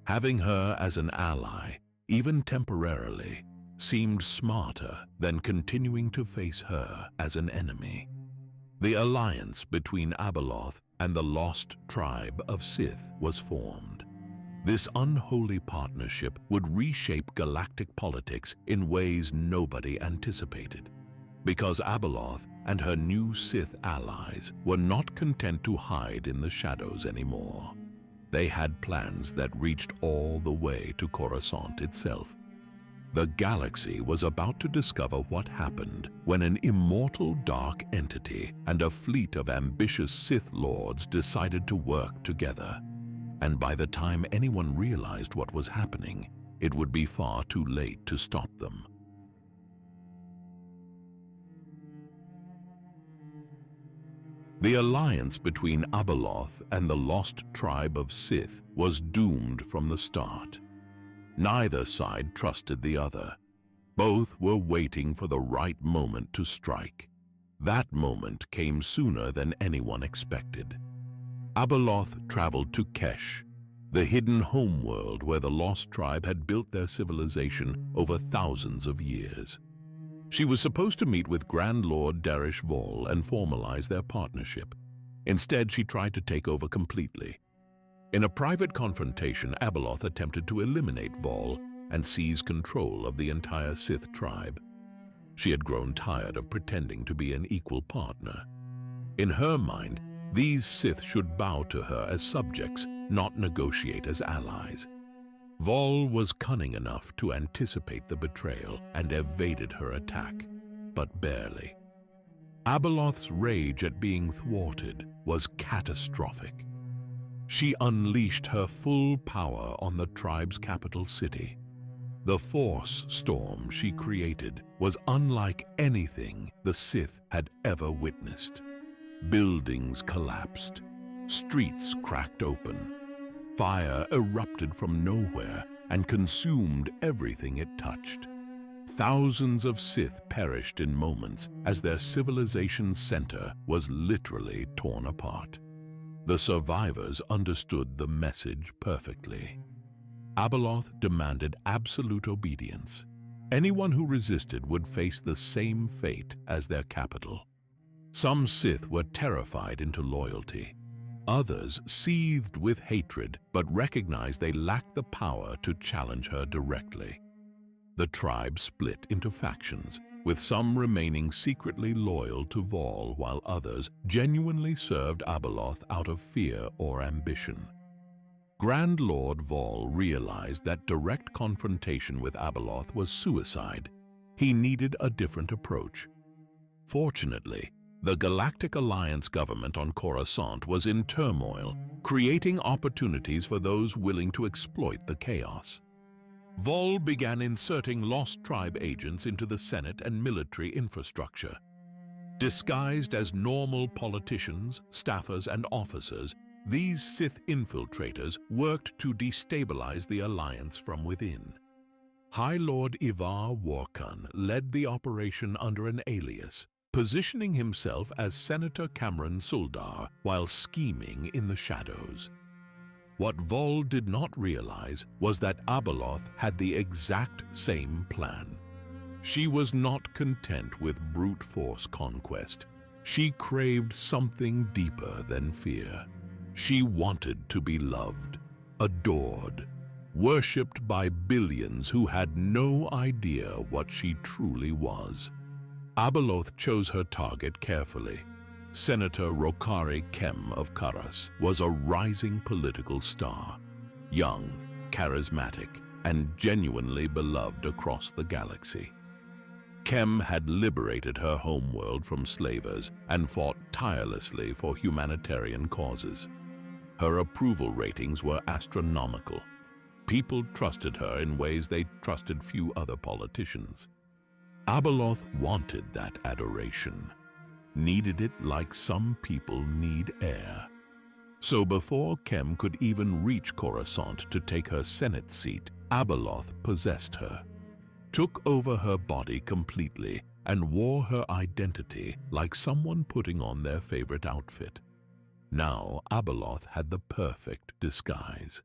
Having her as an ally, even temporarily, seemed smarter than continuing to face her as an enemy. The alliance between Abeloth and the lost tribe of Sith was formed. This unholy partnership would reshape galactic politics in ways nobody anticipated. Because Abeloth and her new Sith allies were not content to hide in the shadows anymore. They had plans that reached all the way to Coruscant itself. The galaxy was about to discover what happened when an immortal dark entity and a fleet of ambitious Sith lords decided to work together. And by the time anyone realized what was happening, it would be far too late to stop them. The alliance between Abeloth and the lost tribe of Sith was doomed from the start. Neither side trusted the other. Both were waiting for the right moment to strike. That moment came sooner than anyone expected. Abeloth traveled to Kesh, the hidden homeworld where the lost tribe had built their civilization over thousands of years. She was supposed to meet with Grand Lord Darish Vol and formalize their partnership. Instead, she tried to take over completely. In a private confrontation, Abeloth attempted to eliminate Vol and seize control of the entire Sith tribe. She had grown tired of pretending to be an equal partner. In her mind, these Sith should bow to her as subjects, not negotiate as allies. Vol was cunning enough to anticipate the betrayal and evaded her attack, but barely. Abeloth's rage at being thwarted was catastrophic. She unleashed her full power on the tribe's capital city. The force storm she created was unlike anything the Sith had ever witnessed. Buildings collapsed, streets cracked open. Fire erupted from nowhere and consumed everything it touched. Thousands of Sith perished in moments as their civilization's center was literally torn apart. The survivors understood the message perfectly. Abeloth demanded absolute obedience. Anyone who resisted would face the same fate as their capital. Some Sith were terrified into loyalty. Others seethed with hatred but recognized they lacked the power to challenge her directly. The tribe split into factions, with some remaining secretly loyal to Vol while others genuinely served Abeloth out of fear or ambition. Grand Lord Vol realized that direct confrontation with Abeloth was suicide. He needed a different approach. Fortunately, the Galactic Alliance government on Coruscant was in turmoil, creating opportunities for those willing to exploit the chaos. Vol began inserting lost tribe agents into the Senate and military infrastructure. Disguised as normal politicians, staffers, and officers, these Sith infiltrators worked to destabilize the Alliance from within. High Lord Ivar Warkan led the operation under an alias, positioning himself as Senator Cameron Suldar while scheming in the shadows. What Vol did not realize was that Abeloth had the exact same plan. She was not content with brute force conquest. She craved something deeper than fear. She wanted to be loved, adored, worshipped by billions who had no idea what she truly was. Abeloth chose her target carefully. Senator Rokari Kem of Karas was a rising political star, young, charismatic, and genuinely beloved across the galaxy. Kem had liberated her homeworld from slavers and fought tirelessly for humanitarian causes. Her approval ratings were astronomical. People trusted her in ways they trusted few other politicians. Abeloth wanted that adoration, needed it like some people need air. So before Kem could even reach Coruscant to take her Senate seat, Abeloth possessed her, took over her body completely, and wore her identity like someone putting on their favorite outfit. Now Abeloth had the perfect disguise.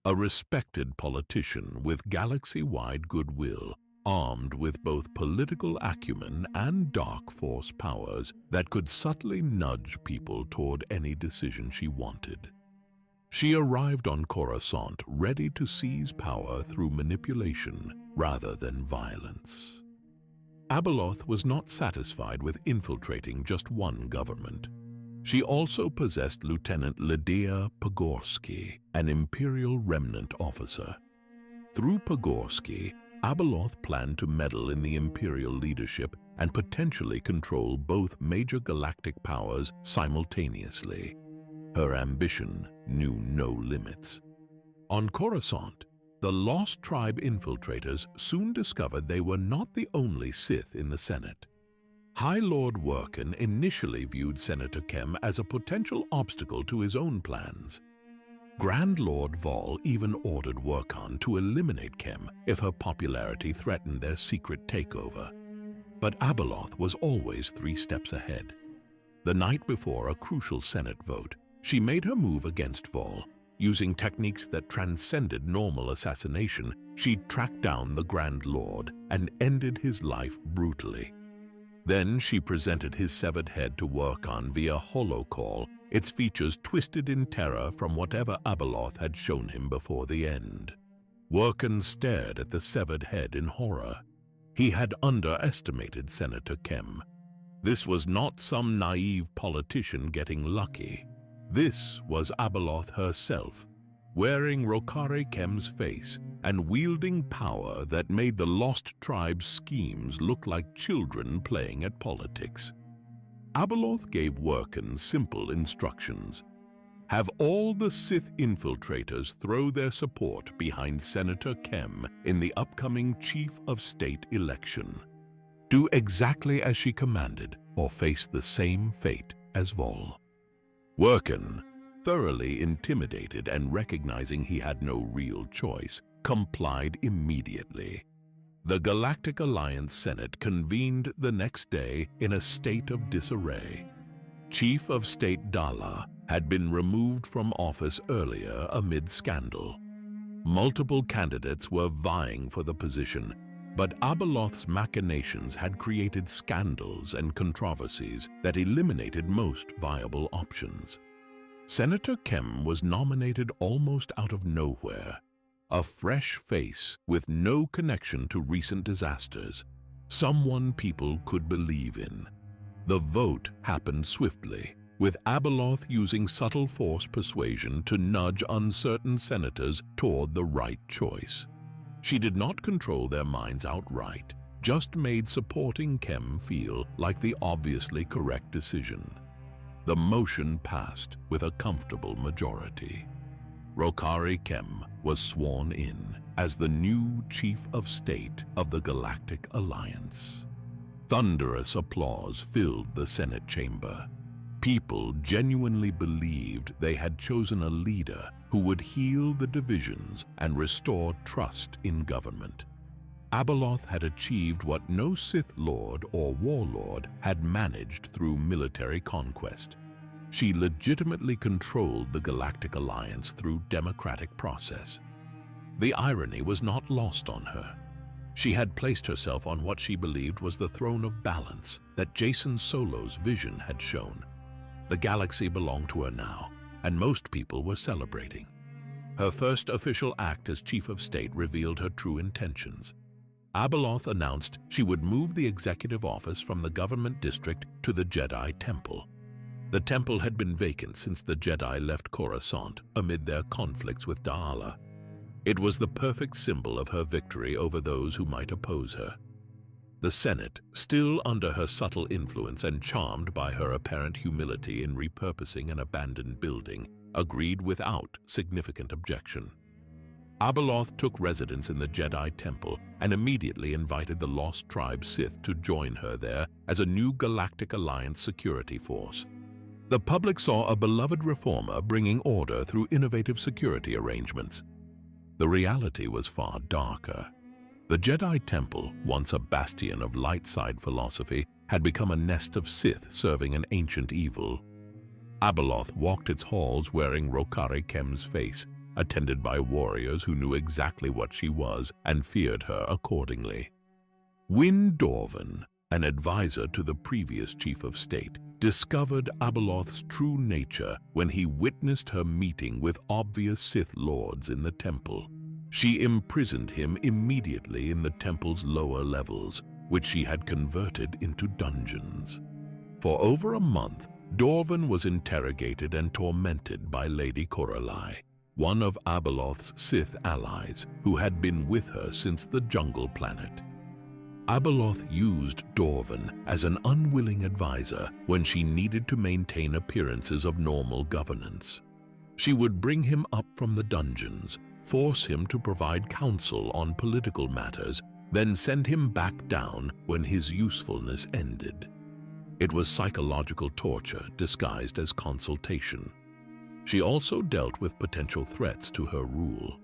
A respected politician with galaxy-wide goodwill, armed with both political acumen and dark force powers that could subtly nudge people toward any decision she wanted. She arrived on Coruscant ready to seize power through manipulation rather than violence. Abeloth was not satisfied with infiltrating just one government. She also possessed Lieutenant Lydia Pogorsky, an Imperial Remnant officer. Through Pogorsky, Abeloth planned to meddle in the Imperial leadership and potentially control both major galactic powers simultaneously. Her ambition knew no limits. On Coruscant, the Lost Tribe infiltrators soon discovered they were not the only Sith in the Senate. High Lord Worken initially viewed Senator Kem as a potential obstacle to his own plans. Grand Lord Vol even ordered Workan to eliminate Kem if her popularity threatened their secret takeover. But Abeloth was always 3 steps ahead. The night before a crucial Senate vote, she made her move against Vol. Using techniques that transcended normal assassination, she tracked down the Grand Lord and ended his life brutally. Then she presented his severed head to Workan via holocall, its features twisted in terror from whatever Abeloth had shown him before the end. Workan stared at the severed head in horror. He had underestimated Senator Kem. This was not some naive politician getting lucky. This was Abeloth herself, wearing Rokare Kem's face and wielding power that made the Lost Tribe's schemes look like children playing at politics. Abeloth gave Worken simple instructions. Have all the Sith infiltrators throw their support behind Senator Kem in the upcoming Chief of State election. Do exactly as she commanded, or face the same fate as Vol. Worken, thoroughly intimidated and recognizing he had no real choice, complied immediately. The Galactic Alliance Senate convened the next day in a state of disarray. Chief of State Dala had been removed from office earlier amid scandal. Multiple candidates were vying for the position, but Abeloth's machinations had created scandals and controversies that eliminated most viable options. Senator Kem was nominated almost out of nowhere. A fresh face with no connection to recent disasters, someone people could believe in. The vote happened swiftly, with Abeloth using subtle force persuasion to nudge uncertain senators toward the right choice. She did not control their minds outright, just made supporting Kem feel like the obviously correct decision. The motion passed with a comfortable majority. Rokare Kem was sworn in as the new Chief of State of the Galactic Alliance. Thunderous applause filled the Senate chamber. People genuinely believed they had chosen a leader who would heal the divisions and restore trust in government. Abeloth had achieved what no Sith Lord or Warlord had managed through military conquest. She legitimately controlled the Galactic Alliance through democratic process. The irony was not lost on her. She had placed herself on what she believed was the throne of balance that Jacen Solo's vision had shown. The galaxy belonged to her now, and most people were celebrating. Her first official act as Chief of State revealed her true intentions. Abeloth announced she would move the executive office from the government district to the Jedi Temple. The temple had been vacant since the Jedi left Coruscant amid their conflicts with Daala. It was the perfect symbol of her victory over those who might oppose her. The Senate, still under her subtle influence and charmed by her apparent humility in repurposing an abandoned building, agreed without significant objection. Abeloth took residence in the Jedi Temple and immediately invited the Lost Tribe Sith to join her there as a new Galactic Alliance security force. The public saw a beloved reformer bringing order through innovative security arrangements. The reality was far darker. The Jedi Temple, once a bastion of light side philosophy, had become a nest of Sith serving an ancient evil. Abeloth walked its halls wearing Rokare Kem's face, attended by warriors who knew exactly what she was and feared her accordingly. Wyn Dorvan, an advisor to the previous chief of state, discovered Abeloth's true nature when he witnessed her meeting with obvious Sith lords in the temple. She imprisoned him immediately in the temple's lower levels, which she had converted into dungeons. For over a month, Dorvan was interrogated and tormented by Lady Coralai, one of Abeloth's Sith allies who had been with her since the jungle planet. Abeloth used Dorvan as an unwilling advisor when she needed to maintain appearances of normal governance. She would bring him up from the dungeons, force him to provide counsel on political matters, then send him back down when his usefulness ended. It was psychological torture disguised as consultation. She also dealt with potential threats to her rule.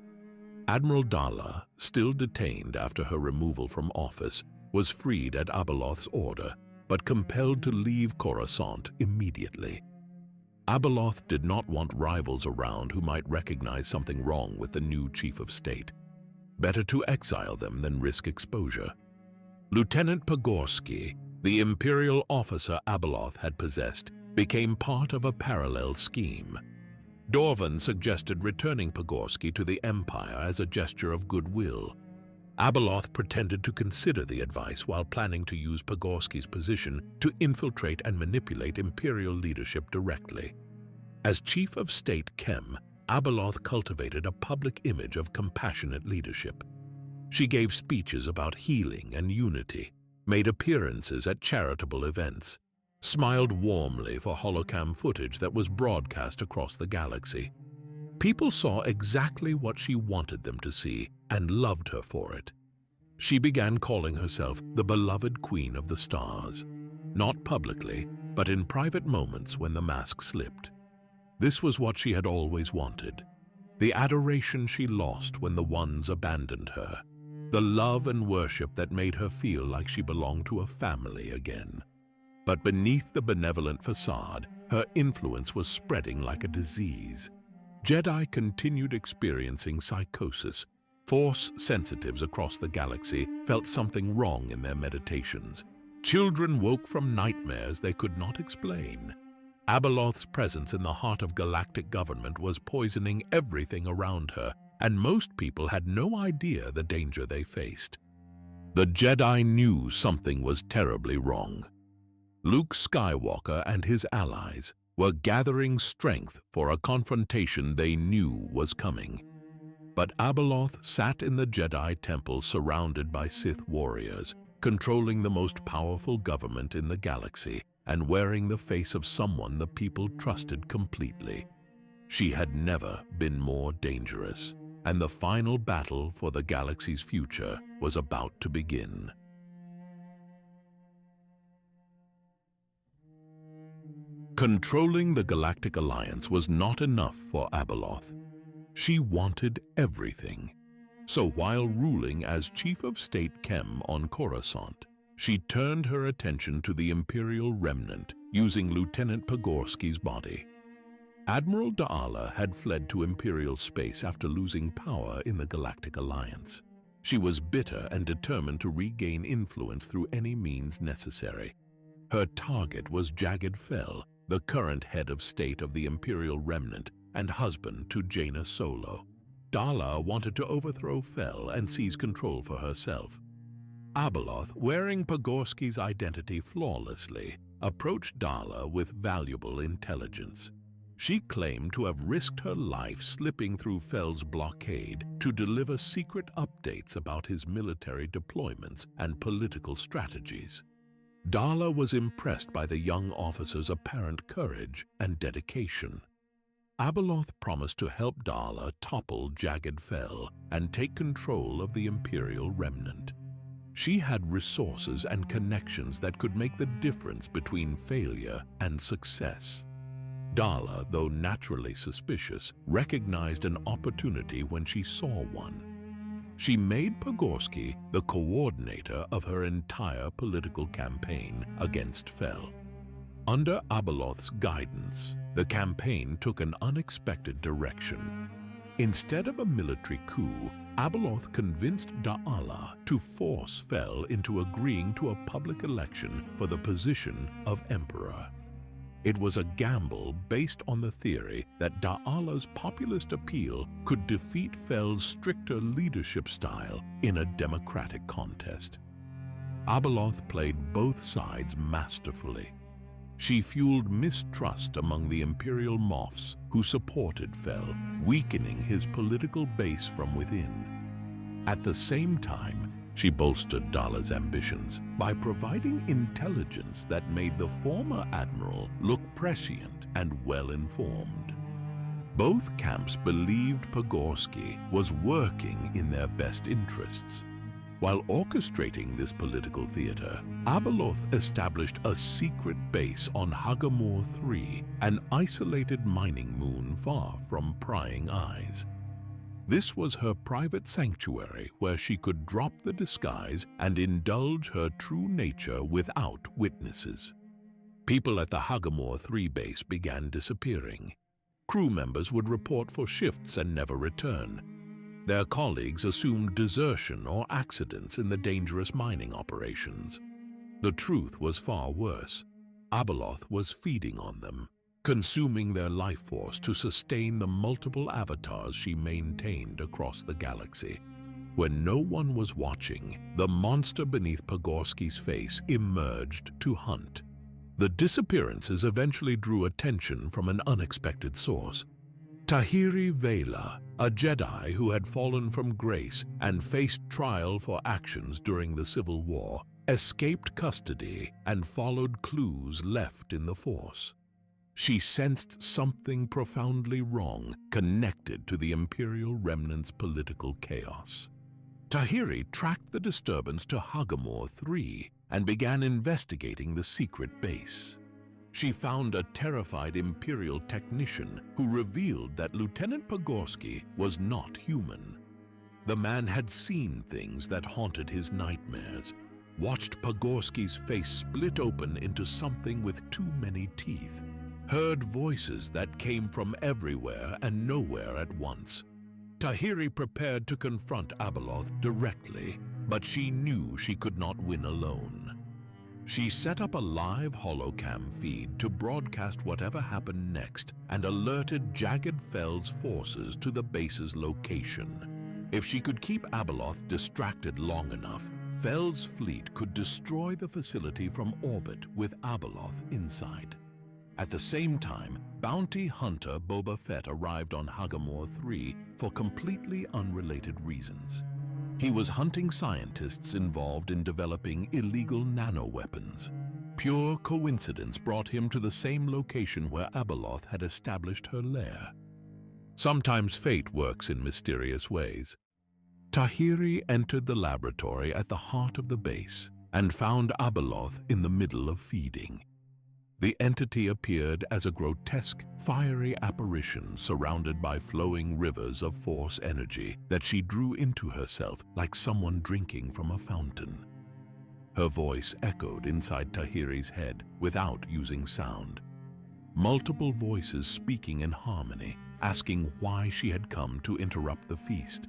Admiral Dala, still detained after her removal from office, was freed at Abeloth's order, but compelled to leave Coruscant immediately. Abeloth did not want rivals around who might recognize something wrong with the new chief of state. Better to exile them than risk exposure. Lieutenant Pydyr, the imperial officer Abeloth had possessed, became part of a parallel scheme. Dorvan suggested returning Pydyr to the Empire as a gesture of goodwill. Abeloth pretended to consider the advice while planning to use Pygorski's position to infiltrate and manipulate imperial leadership directly. As chief of state Kem, Abeloth cultivated a public image of compassionate leadership. She gave speeches about healing and unity, made appearances at charitable events, smiled warmly for holocam footage that was broadcast across the galaxy. People saw exactly what she wanted them to see and loved her for it. She began calling herself the beloved Queen of the Stars, not publicly, but in private moments when the mask slipped. This was what she had always wanted, the adoration she lost when the ones abandoned her, the love and worship that made her feel like she belonged to a family again. But beneath the benevolent facade, her influence was spreading like a disease. Jedi continued experiencing psychosis. Force sensitives across the galaxy felt something wrong in their meditations. Children woke from nightmares they could not explain. Abeloth's presence in the heart of galactic government was poisoning everything around her, and most people had no idea the danger they faced. The Jedi knew something was terribly wrong. Luke Skywalker and his allies were gathering strength for a confrontation they knew was coming. But Abeloth sat in the Jedi temple surrounded by Sith warriors, controlling the most powerful government in the galaxy and wearing the face of someone the people trusted completely. She had never been more dangerous, and the final battle for the galaxy's future was about to begin. Controlling the Galactic Alliance was not enough for Abeloth. She wanted everything. So while ruling as Chief of State Kem on Coruscant, she turned her attention to the Imperial Remnant using Lieutenant Pygorski's body. Admiral Dala had fled to Imperial space after losing power in the Galactic Alliance. She was bitter and determined to regain influence through any means necessary. Her target was Jagged Fel, the current head of state of the Imperial Remnant and husband to Jaina Solo. Dala wanted to overthrow Fel and seize control for herself. Abeloth, wearing Pygorski's identity flawlessly, approached Dala with valuable intelligence. She claimed to have risked her life slipping through Fel's blockade to deliver secret updates about his military deployments and political strategies. Dala was impressed by the young officer's apparent courage and dedication. Abeloth promised to help Dala topple Jagged Fel and take control of the Imperial Remnant. She had resources and connections that could make the difference between failure and success. Dala, though naturally suspicious, recognized an opportunity when she saw one. She made Pygorski the coordinator of her entire political campaign against Fel. Under Abeloth's guidance, the campaign took an unexpected direction. Instead of a military coup, Abeloth convinced Da'ala to force Fel into agreeing to a public election for the position of Emperor. It was a gamble based on the theory that Da'ala's populist appeal could defeat Fel's stricter leadership style in a democratic contest. Abeloth played both sides masterfully. She fueled mistrust among the Imperial Moffs who supported Fel, weakening his political base from within. At the same time, she bolstered Dala's ambitions by providing intelligence that made the former admiral look prescient and well-informed. Both camps believed Pogorsky was working in their best interests. While orchestrating this political theater, Abeloth established a secret base on Hagamor III, an isolated mining moon far from prying eyes. This was her private sanctuary where she could drop the disguise and indulge her true nature without witnesses. People at the Hagamor III base began disappearing. Crew members would report for shifts and never return. Their colleagues assumed desertion or accidents in the dangerous mining operations. The truth was far worse. Abeloth was feeding on them, consuming their life force to sustain the multiple avatars she maintained across the galaxy. When no one was watching, the monster beneath Pogorsky's face emerged to hunt. The disappearances eventually drew attention from an unexpected source. Tahiri Vela, a Jedi who had fallen from grace and faced trial for actions during the Civil War, escaped custody and followed clues left in the Force. She sensed something profoundly wrong connected to the Imperial Remnant's political chaos. Tahiri tracked the disturbance to Hagamor III and began investigating the secret base. She found a terrified Imperial technician who revealed that Lieutenant Pogorsky was not human. The man had seen things that haunted his nightmares, watched Pogorsky's face split open into something with too many teeth, heard voices that came from everywhere and nowhere at once. Tahiri prepared to confront Abeloth directly, but she knew she could not win alone. She set up a live holocam feed to broadcast whatever happened next and alerted Jagged Fel's forces to the base's location. If she could keep Abeloth distracted long enough, Fel's fleet could destroy the facility from orbit with Abeloth inside. At the same time, bounty hunter Boba Fett arrived on Hagamor III for completely unrelated reasons. He was hunting scientists involved in developing illegal nanoweapons. Pure coincidence brought him to the same location where Abeloth had established her lair. Sometimes fate works in mysterious ways. Tahiri entered the laboratory at the heart of the base and found Abeloth in the middle of feeding. The entity appeared as a grotesque, fiery apparition surrounded by flowing rivers of Force energy that she drew into herself like someone drinking from a fountain. Her voice echoed inside Tahiri's head without using sound. Multiple voices speaking in harmony, asking why she had come to interrupt the feast.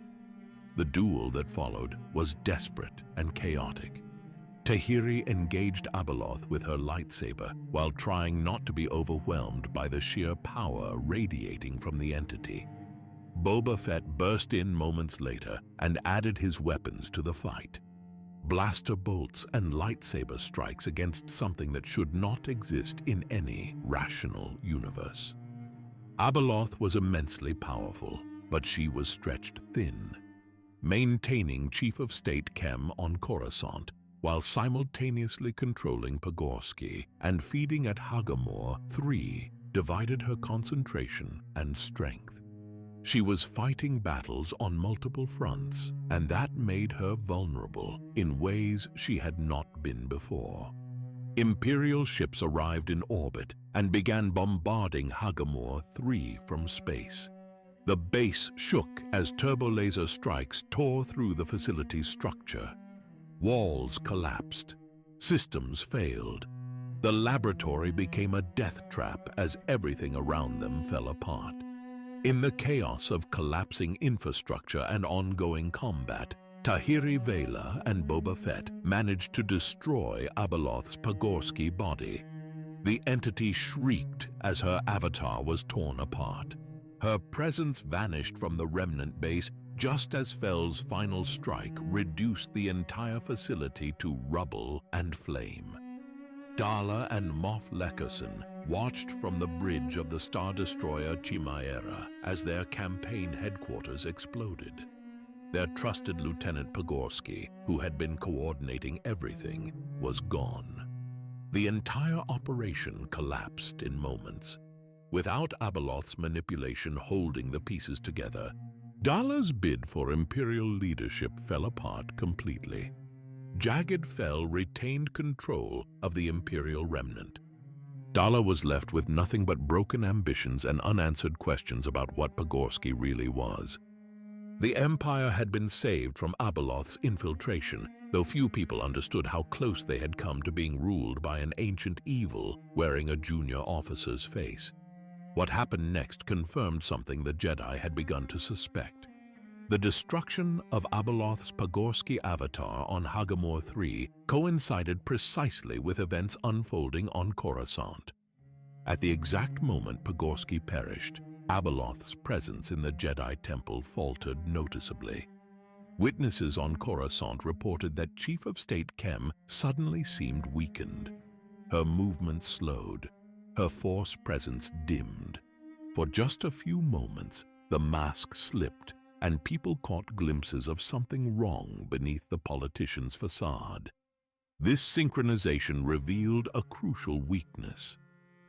The duel that followed was desperate and chaotic. Tahiri engaged Abeloth with her lightsaber while trying not to be overwhelmed by the sheer power radiating from the entity. Boba Fett burst in moments later and added his weapons to the fight. Blaster bolts and lightsaber strikes against something that should not exist in any rational universe. Abeloth was immensely powerful, but she was stretched thin. Maintaining Chief of State Kem on Coruscant, while simultaneously controlling Pogorsky and feeding at Hagamor III, divided her concentration and strength. She was fighting battles on multiple fronts, and that made her vulnerable in ways she had not been before. Imperial ships arrived in orbit and began bombarding Hagamor III from space. The base shook as turbolaser strikes tore through the facility's structure. Walls collapsed. Systems failed. The laboratory became a death trap as everything around them fell apart. In the chaos of collapsing infrastructure and ongoing combat, Tahiri Vela and Boba Fett managed to destroy Abeloth's Pagorsky body. The entity shrieked as her avatar was torn apart. Her presence vanished from the remnant base just as Fel's final strike reduced the entire facility to rubble and flame. Darla and Moff Leckerson watched from the bridge of the Star Destroyer Chimaera as their campaign headquarters exploded. Their trusted Lieutenant Pagorsky, who had been coordinating everything, was gone. The entire operation collapsed in moments. Without Abeloth's manipulation holding the pieces together, Darla's bid for Imperial leadership fell apart completely. Jagged Fel retained control of the Imperial remnant. Darla was left with nothing but broken ambitions and unanswered questions about what Pagorsky really was. The Empire had been saved from Abeloth's infiltration, though few people understood how close they had come to being ruled by an ancient evil wearing a junior officer's face. What happened next confirmed something the Jedi had begun to suspect. The destruction of Abeloth's Pagorsky avatar on Hagamor III coincided precisely with events unfolding on Coruscant. At the exact moment Pagorsky perished, Abeloth's presence in the Jedi Temple faltered noticeably. Witnesses on Coruscant reported that Chief of State Kem suddenly seemed weakened. Her movements slowed, her Force presence dimmed. For just a few moments, the mask slipped, and people caught glimpses of something wrong beneath the politician's facade. This synchronization revealed a crucial weakness.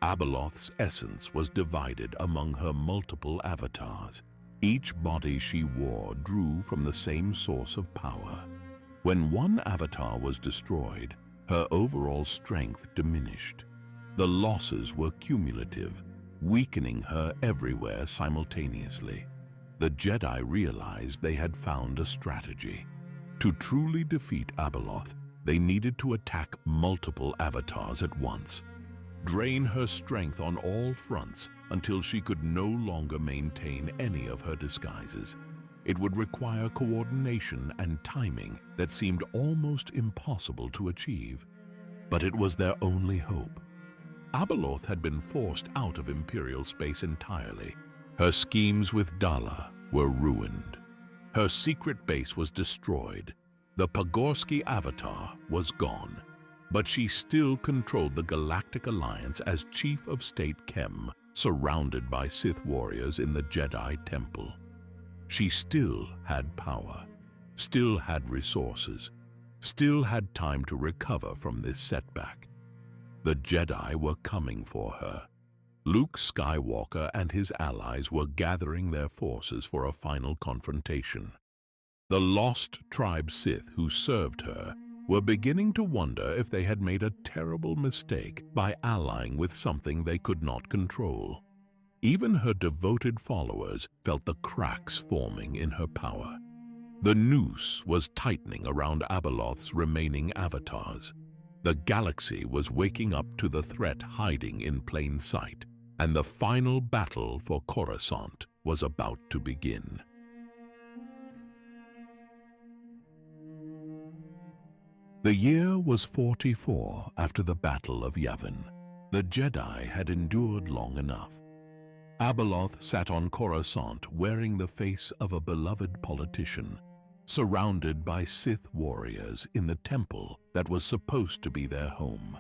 Abeloth's essence was divided among her multiple avatars. Each body she wore drew from the same source of power. When one avatar was destroyed, her overall strength diminished. The losses were cumulative, weakening her everywhere simultaneously. The Jedi realized they had found a strategy. To truly defeat Abeloth, they needed to attack multiple avatars at once, drain her strength on all fronts until she could no longer maintain any of her disguises. It would require coordination and timing that seemed almost impossible to achieve. But it was their only hope. Abeloth had been forced out of Imperial space entirely. Her schemes with Darla were ruined. Her secret base was destroyed. The Pagorsky avatar was gone. But she still controlled the Galactic Alliance as Chief of State Kem, surrounded by Sith warriors in the Jedi Temple. She still had power, still had resources, still had time to recover from this setback. The Jedi were coming for her. Luke Skywalker and his allies were gathering their forces for a final confrontation. The lost tribe Sith who served her were beginning to wonder if they had made a terrible mistake by allying with something they could not control. Even her devoted followers felt the cracks forming in her power. The noose was tightening around Abeloth's remaining avatars. The galaxy was waking up to the threat hiding in plain sight, and the final battle for Coruscant was about to begin. The year was 44 after the Battle of Yavin. The Jedi had endured long enough. Abeloth sat on Coruscant wearing the face of a beloved politician, surrounded by Sith warriors in the temple that was supposed to be their home.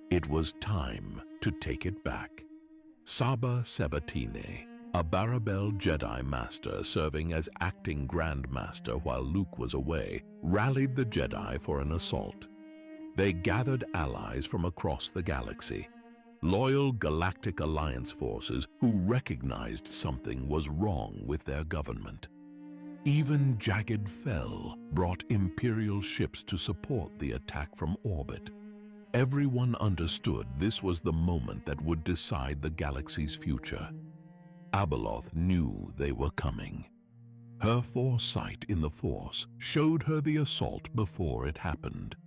It was time to take it back. Saba Sabatine, a Barabel Jedi Master serving as acting Grand Master while Luke was away, rallied the Jedi for an assault. They gathered allies from across the galaxy, loyal Galactic Alliance forces who recognized something was wrong with their government. Even Jagged Fel brought Imperial ships to support the attack from orbit. Everyone understood this was the moment that would decide the galaxy's future. Abeloth knew they were coming. Her foresight in the Force showed her the assault before it happened.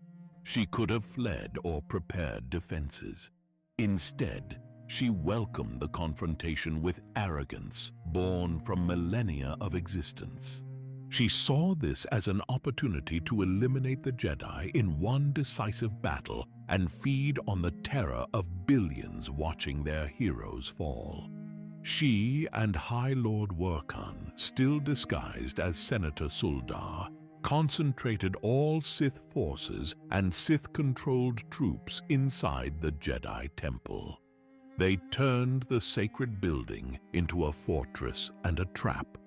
She could have fled or prepared defenses. Instead, She welcomed the confrontation with arrogance born from millennia of existence. She saw this as an opportunity to eliminate the Jedi in one decisive battle and feed on the terror of billions watching their heroes fall. She and High Lord Wurkan, still disguised as Senator Suldar, concentrated all Sith forces and Sith-controlled troops inside the Jedi Temple. They turned the sacred building into a fortress and a trap.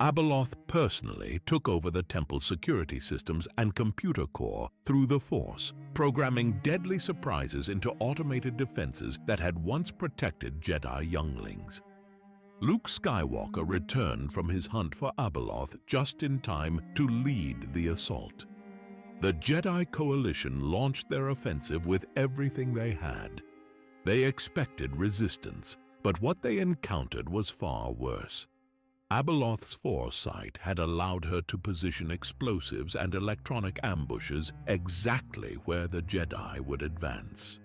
Abeloth personally took over the temple's security systems and computer core through the Force, programming deadly surprises into automated defenses that had once protected Jedi younglings. Luke Skywalker returned from his hunt for Abeloth just in time to lead the assault. The Jedi Coalition launched their offensive with everything they had. They expected resistance, but what they encountered was far worse. Abeloth's foresight had allowed her to position explosives and electronic ambushes exactly where the Jedi would advance.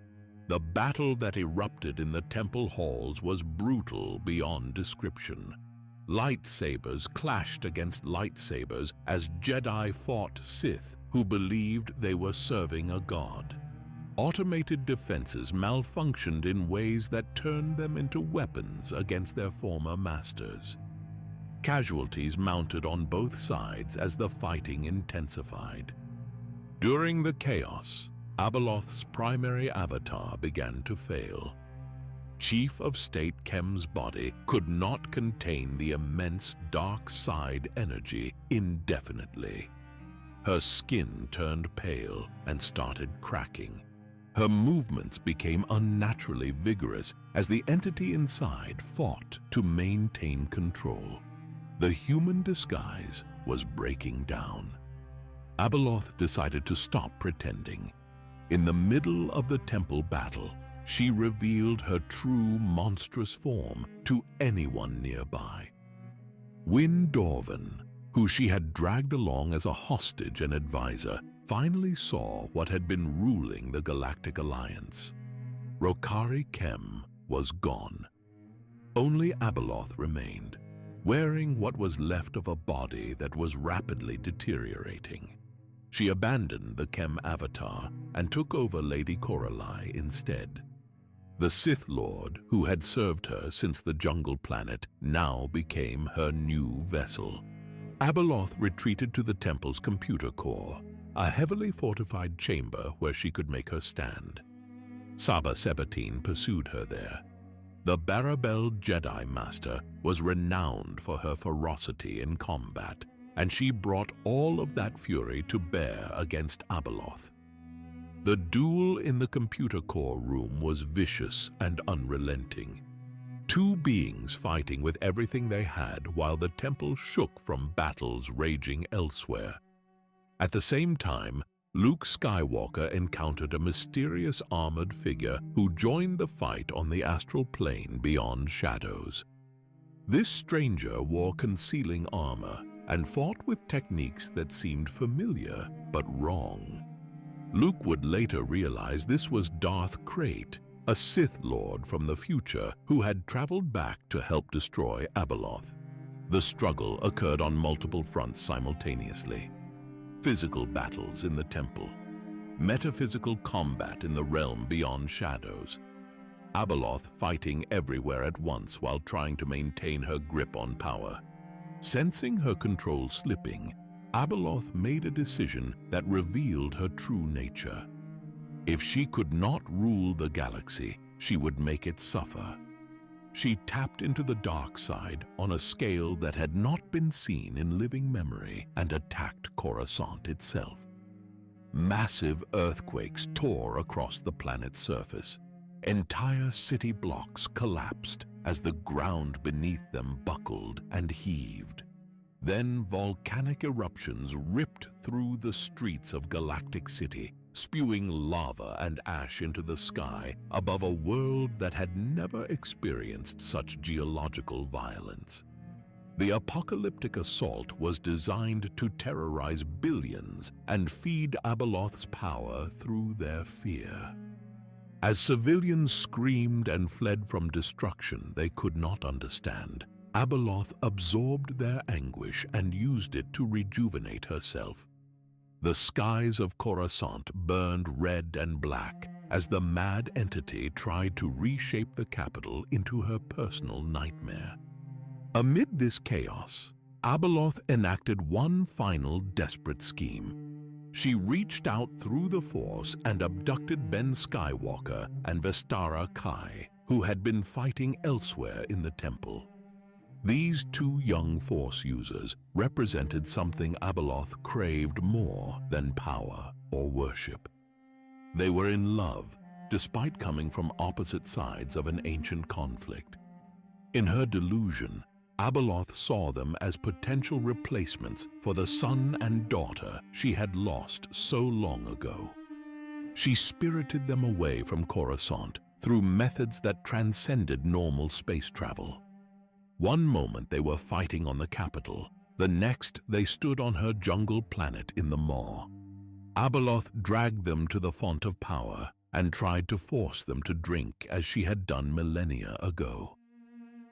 The battle that erupted in the temple halls was brutal beyond description. Lightsabers clashed against lightsabers as Jedi fought Sith who believed they were serving a god. Automated defenses malfunctioned in ways that turned them into weapons against their former masters. Casualties mounted on both sides as the fighting intensified. During the chaos, Abeloth's primary avatar began to fail. Chief of State Kem's body could not contain the immense dark side energy indefinitely. Her skin turned pale and started cracking. Her movements became unnaturally vigorous as the entity inside fought to maintain control. The human disguise was breaking down. Abeloth decided to stop pretending. In the middle of the temple battle, she revealed her true monstrous form to anyone nearby. Wyn Dorvan, who she had dragged along as a hostage and advisor, finally saw what had been ruling the Galactic Alliance. Rokari Kem was gone. Only Abeloth remained, wearing what was left of a body that was rapidly deteriorating. She abandoned the Kem avatar and took over Lady Coralie instead. The Sith Lord, who had served her since the jungle planet, now became her new vessel. Abeloth retreated to the temple's computer core, a heavily fortified chamber where she could make her stand. Saba Sabatine pursued her there. The Barabel Jedi Master was renowned for her ferocity in combat, and she brought all of that fury to bear against Abeloth. The duel in the computer core room was vicious and unrelenting. Two beings fighting with everything they had while the temple shook from battles raging elsewhere. At the same time, Luke Skywalker encountered a mysterious armored figure who joined the fight on the astral plane beyond shadows. This stranger wore concealing armor and fought with techniques that seemed familiar but wrong. Luke would later realize this was Darth Krayt, a Sith Lord from the future who had traveled back to help destroy Abeloth. The struggle occurred on multiple fronts simultaneously. Physical battles in the temple, metaphysical combat in the realm beyond shadows, Abeloth fighting everywhere at once while trying to maintain her grip on power. Sensing her control slipping, Abeloth made a decision that revealed her true nature. If she could not rule the galaxy, she would make it suffer. She tapped into the dark side on a scale that had not been seen in living memory and attacked Coruscant itself. Massive earthquakes tore across the planet's surface. Entire city blocks collapsed as the ground beneath them buckled and heaved. Then volcanic eruptions ripped through the streets of Galactic City, spewing lava and ash into the sky above a world that had never experienced such geological violence. The apocalyptic assault was designed to terrorize billions and feed Abeloth's power through their fear. As civilians screamed and fled from destruction they could not understand, Abeloth absorbed their anguish and used it to rejuvenate herself. The skies of Coruscant burned red and black as the mad entity tried to reshape the capital into her personal nightmare. Amid this chaos, Abeloth enacted one final desperate scheme. She reached out through the Force and abducted Ben Skywalker and Vestara Kai, who had been fighting elsewhere in the temple. These two young Force users represented something Abeloth craved more than power or worship. They were in love, despite coming from opposite sides of an ancient conflict. In her delusion, Abeloth saw them as potential replacements for the son and daughter she had lost so long ago. She spirited them away from Coruscant through methods that transcended normal space travel. One moment they were fighting on the capital, the next they stood on her jungle planet in the Maw. Abeloth dragged them to the font of power and tried to force them to drink as she had done millennia ago.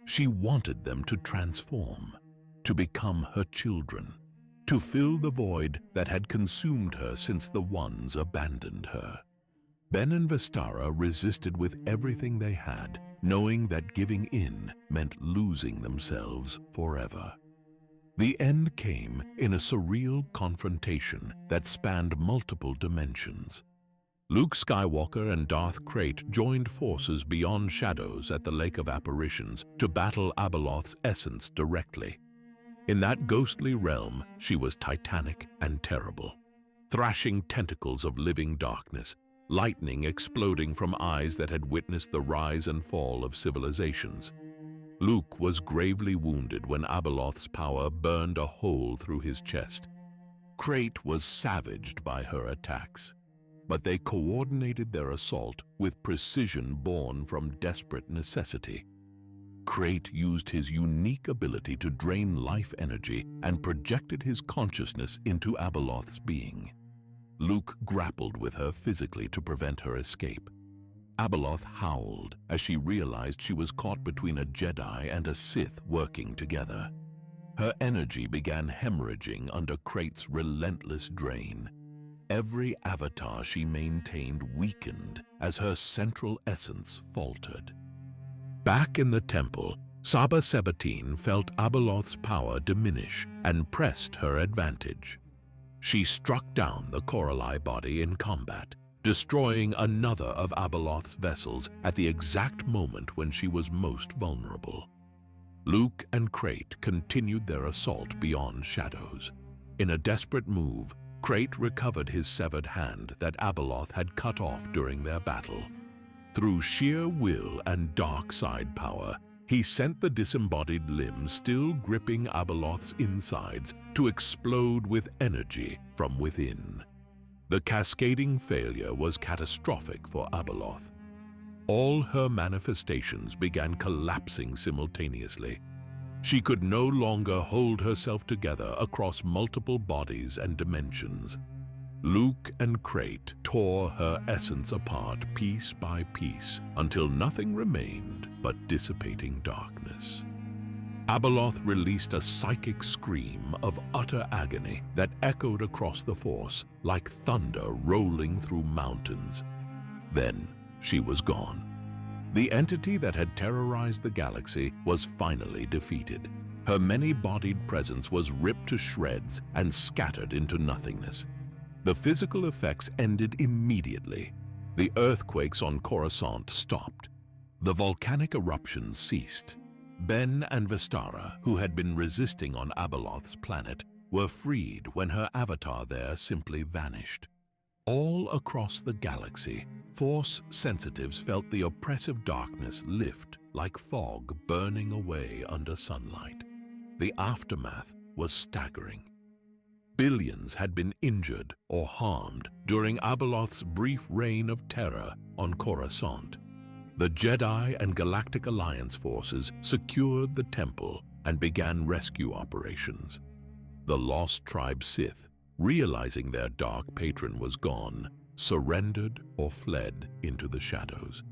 She wanted them to transform, to become her children, to fill the void that had consumed her since the Ones abandoned her. Ben and Vestara resisted with everything they had, knowing that giving in meant losing themselves forever. The end came in a surreal confrontation that spanned multiple dimensions. Luke Skywalker and Darth Krayt joined forces beyond shadows at the Lake of Apparitions to battle Abeloth's essence directly. In that ghostly realm, she was titanic and terrible, thrashing tentacles of living darkness, lightning exploding from eyes that had witnessed the rise and fall of civilizations. Luke was gravely wounded when Abeloth's power burned a hole through his chest. Krayt was savaged by her attacks, but they coordinated their assault with precision born from desperate necessity. Krayt used his unique ability to drain life energy and projected his consciousness into Abeloth's being. Luke grappled with her physically to prevent her escape. Abeloth howled as she realized she was caught between a Jedi and a Sith working together. Her energy began hemorrhaging under Krayt's relentless drain. Every avatar she maintained weakened as her central essence faltered. Back in the temple, Saba Sabatine felt Abeloth's power diminish and pressed her advantage. She struck down the Coralie body in combat, destroying another of Abeloth's vessels at the exact moment when she was most vulnerable. Luke and Krayt continued their assault beyond shadows. In a desperate move, Krayt recovered his severed hand that Abeloth had cut off during their battle. Through sheer will and dark side power, he sent the disembodied limb still gripping Abeloth's insides to explode with energy from within. The cascading failure was catastrophic for Abeloth. All her manifestations began collapsing simultaneously. She could no longer hold herself together across multiple bodies and dimensions. Luke and Krayt tore her essence apart piece by piece until nothing remained but dissipating darkness. Abeloth released a psychic scream of utter agony that echoed across the Force like thunder rolling through mountains. Then she was gone. The entity that had terrorized the galaxy was finally defeated. Her many-bodied presence was ripped to shreds and scattered into nothingness. The physical effects ended immediately. The earthquakes on Coruscant stopped. The volcanic eruptions ceased. Ben and Vestara, who had been resisting on Abeloth's planet, were freed when her avatar there simply vanished. All across the galaxy, Force sensitives felt the oppressive darkness lift like fog burning away under sunlight. The aftermath was staggering. Billions had been injured or harmed during Abeloth's brief reign of terror on Coruscant. The Jedi and Galactic Alliance forces secured the temple and began rescue operations. The Lost Tribe Sith, realizing their dark patron was gone, surrendered or fled into the shadows.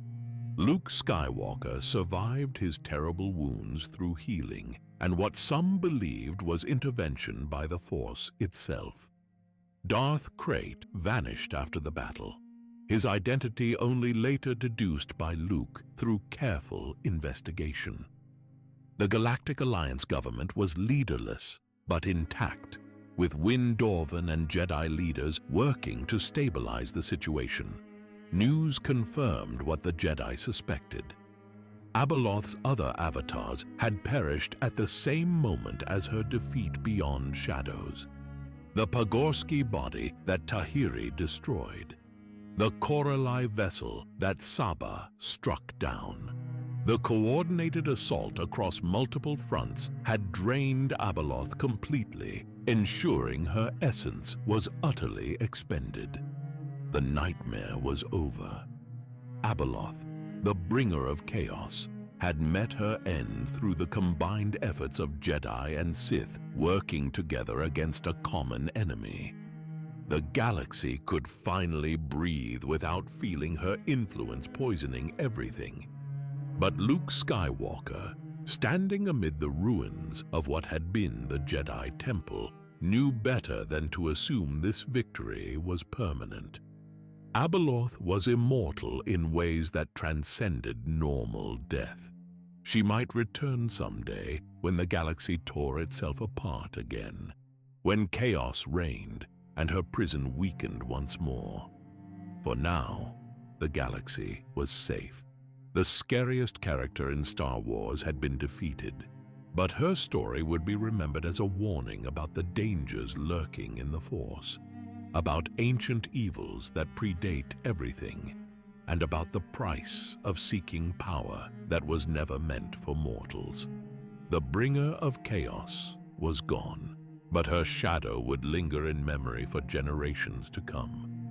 Luke Skywalker survived his terrible wounds through healing and what some believed was intervention by the Force itself. Darth Krayt vanished after the battle, his identity only later deduced by Luke through careful investigation. The Galactic Alliance government was leaderless but intact, with Win Dorvan and Jedi leaders working to stabilize the situation. News confirmed what the Jedi suspected. Abeloth's other avatars had perished at the same moment as her defeat beyond shadows. The Pagorsky body that Tahiri destroyed. The Corelli vessel that Saba struck down. The coordinated assault across multiple fronts had drained Abeloth completely, ensuring her essence was utterly expended. The nightmare was over. Abeloth, the bringer of chaos, had met her end through the combined efforts of Jedi and Sith working together against a common enemy. The galaxy could finally breathe without feeling her influence poisoning everything. But Luke Skywalker, standing amid the ruins of what had been the Jedi Temple, knew better than to assume this victory was permanent. Abeloth was immortal in ways that transcended normal death. She might return someday when the galaxy tore itself apart again, when chaos reigned and her prison weakened once more. For now, the galaxy was safe. The scariest character in Star Wars had been defeated, but her story would be remembered as a warning about the dangers lurking in the Force, about ancient evils that predate everything, and about the price of seeking power that was never meant for mortals. The bringer of chaos was gone, but her shadow would linger in memory for generations to come.